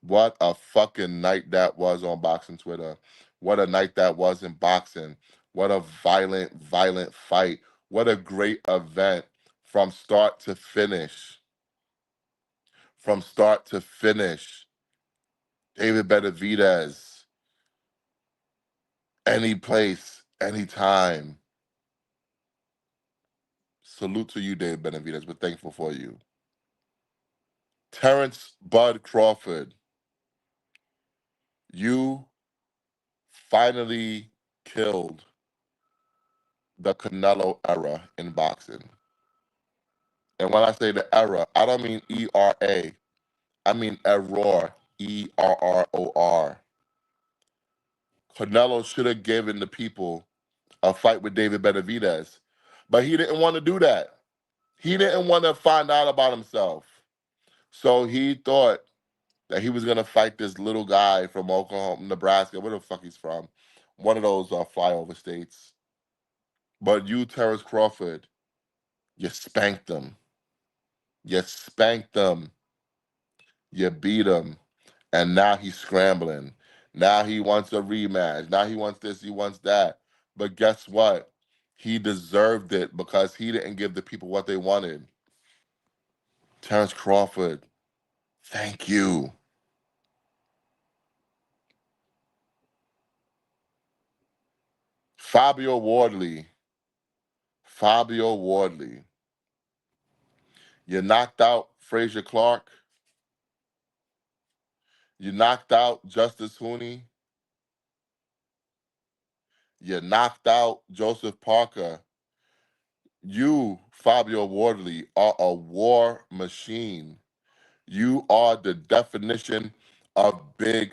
Speaker 1: What a fucking night that was on boxing Twitter. What a night that was in boxing. What a violent, violent fight. What a great event from start to finish. From start to finish. David Benavidez, any place, anytime. Salute to you, David Benavidez. We're thankful for you. Terrence Bud Crawford, you finally killed the Canelo era in boxing. And when I say the era, I don't mean ERA. I mean error. ERROR. Canelo should have given the people a fight with David Benavidez. But he didn't want to do that. He didn't want to find out about himself. So he thought that he was going to fight this little guy from Oklahoma, Nebraska, where the fuck he's from. One of those flyover states. But you, Terrence Crawford, you spanked him. You spanked him. You beat him. And now he's scrambling. Now he wants a rematch. Now he wants this, he wants that. But guess what? He deserved it because he didn't give the people what they wanted. Terrence Crawford, thank you. Fabio Wardley. Fabio Wardley. You knocked out Frazier Clark. You knocked out Justice Hooney. You knocked out Joseph Parker. You, Fabio Wardley, are a war machine. You are the definition of big,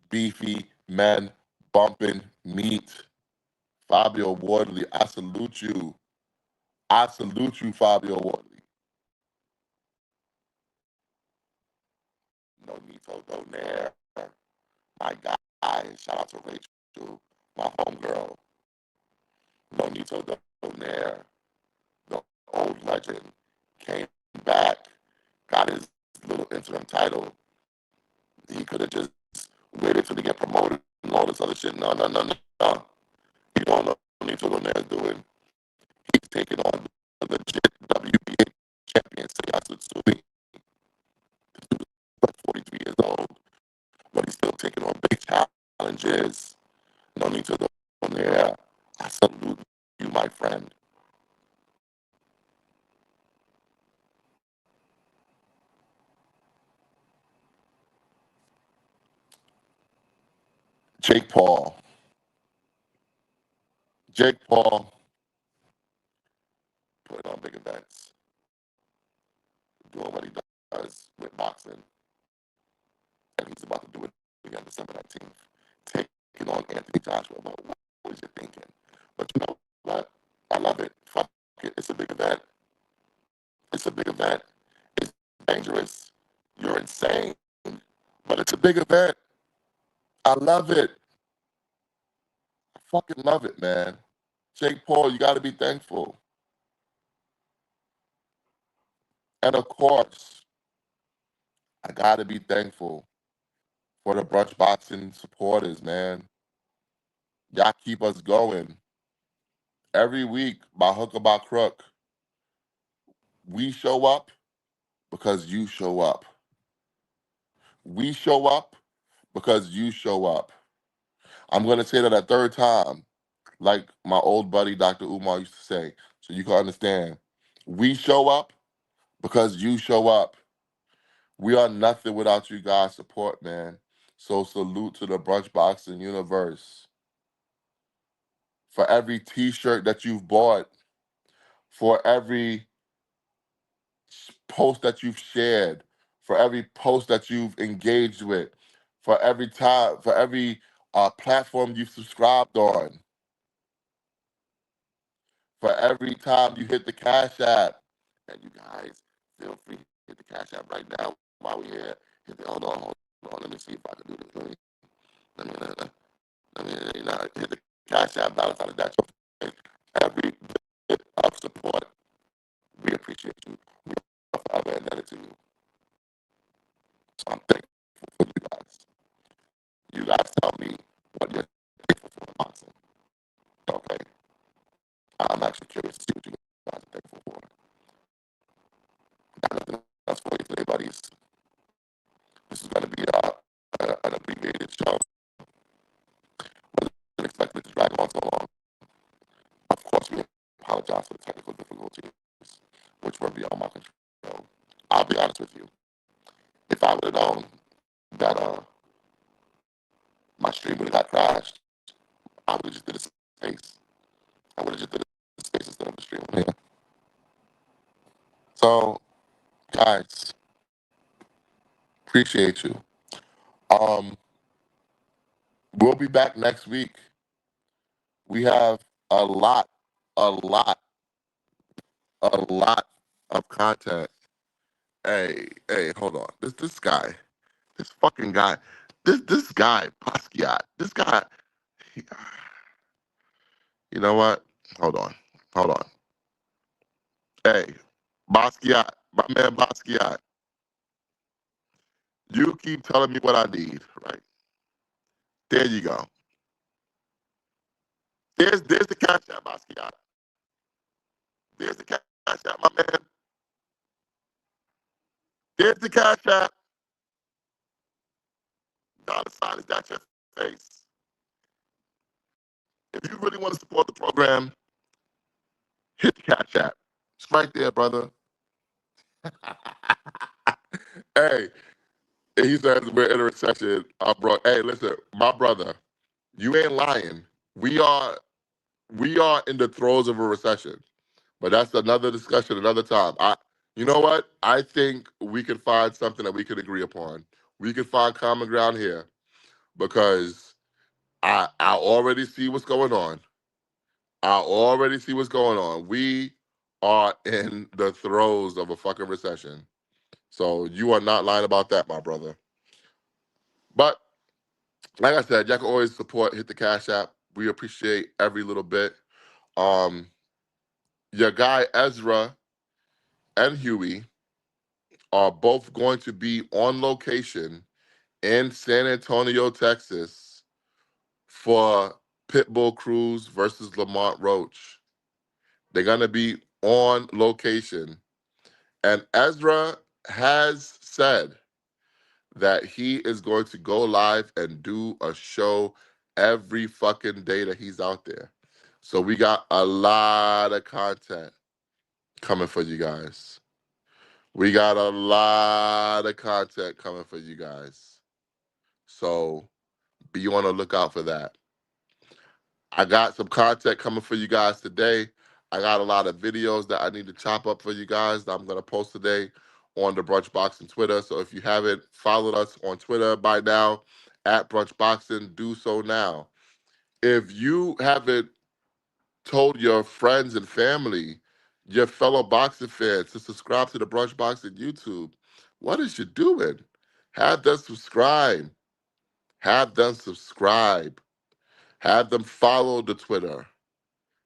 Speaker 1: beefy men bumping meat. Fabio Wardley, I salute you. I salute you, Fabio Wardley. No Nito Donaire, my guy. Shout out to Rachel, my homegirl. No Nito Donaire, the old legend, came back, got his little interim title. He could have just waited till they get promoted and all this other shit. No, no, no, no. You don't know what Nito Donaire is doing. He's taking on the legit WBA champion Sayasut Sumi, like 43 years old, but he's still taking on big challenges. No need to go on there. I salute you, my friend. Jake Paul. Jake Paul putting on big events, doing what he does with boxing, and he's about to do it again December 19th, taking on Anthony Joshua. What was you thinking? But you know what? I love it. Fuck it. It's a big event. It's a big event. It's dangerous. You're insane. But it's a big event. I love it. I fucking love it, man. Jake Paul, you got to be thankful. And of course, I got to be thankful for the brunch boxing supporters, man. Y'all keep us going. Every week, by hook or by crook, we show up because you show up. We show up because you show up. I'm going to say that a third time, like my old buddy Dr. Umar used to say, so you can understand. We show up because you show up. We are nothing without you guys' support, man. So salute to the brunch boxing universe. For every t-shirt that you've bought, for every post that you've shared, for every post that you've engaged with, for every time, for every platform you've subscribed on, for every time you hit the Cash App. And you guys, feel free to hit the Cash App right now while we're here. Hold on. Let me see if I can do this. Let me hit the Cash App, dollar, that's every bit of support. We appreciate you. We are forever indebted to you. So I'm thankful for you guys. You guys tell me what you're thankful for in boxing. Okay. I'm actually curious to see what you guys are thankful for. Got nothing else for you today, buddies. This is going to be an abbreviated show. Wasn't expecting it to drag on so long. Of course, we apologize for the technical difficulties, which were beyond my control. I'll be honest with you. If I would have known that my stream would have got crashed, I would have just did a space. I would have just did a space instead of the stream. Yeah. So, guys, appreciate you. Um, we'll be back next week. We have a lot, a lot, a lot of content. Hey, hold on. This guy, this fucking guy, this guy, Basquiat, this guy, he, you know what? Hold on. Hey, Basquiat, my man Basquiat, you keep telling me what I need, right? There you go. There's the cash app, Basquiat. There's the cash app, my man. There's the cash app. Dollar sign is that your face. If you really want to support the program, hit the cash app. It's right there, brother. Hey, he says we're in a recession. Hey, listen, my brother, you ain't lying. We are we are in the throes of a recession. But that's another discussion, another time. You know what? I think we could find something that we could agree upon. We could find common ground here because I already see what's going on. I already see what's going on. We are in the throes of a fucking recession. So you are not lying about that, my brother. But like I said, y'all can always support, hit the Cash App. We appreciate every little bit. Um, your guy Ezra and Huey are both going to be on location in San Antonio, Texas for Pitbull Cruz versus Lamont Roach. They're going to be on location. And Ezra has said that he is going to go live and do a show every fucking day that he's out there. So we got a lot of content coming for you guys. We got a lot of content coming for you guys. So be on the lookout for that. I got some content coming for you guys today. I got a lot of videos that I need to chop up for you guys that I'm going to post today on the Brunch Boxing Twitter. So if you haven't followed us on Twitter by now, at Brunch Boxing, do so now. If you haven't told your friends and family, your fellow boxing fans, to subscribe to the Brunch Boxing YouTube, what is you doing? Have them subscribe. Have them subscribe. Have them follow the Twitter.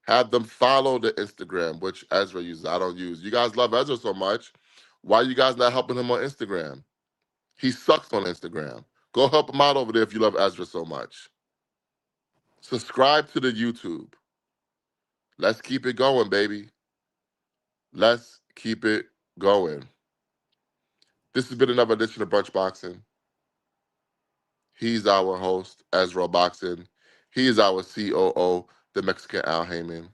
Speaker 1: Have them follow the Instagram, which Ezra uses. I don't use. You guys love Ezra so much. Why you guys not helping him on Instagram? He sucks on Instagram. Go help him out over there if you love Ezra so much. Subscribe to the YouTube. Let's keep it going, baby. Let's keep it going. This has been another edition of Brunch Boxing. He's our host, Ezra Boxing. He's our COO, the Mexican Al Heyman.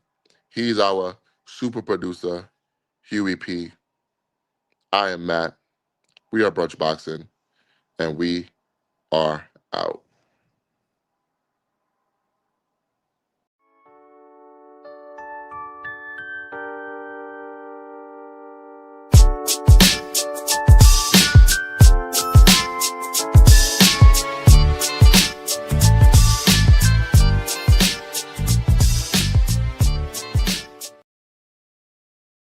Speaker 1: He's our super producer, Huey P. I am Matt. We are Brunch Boxing, and we are out.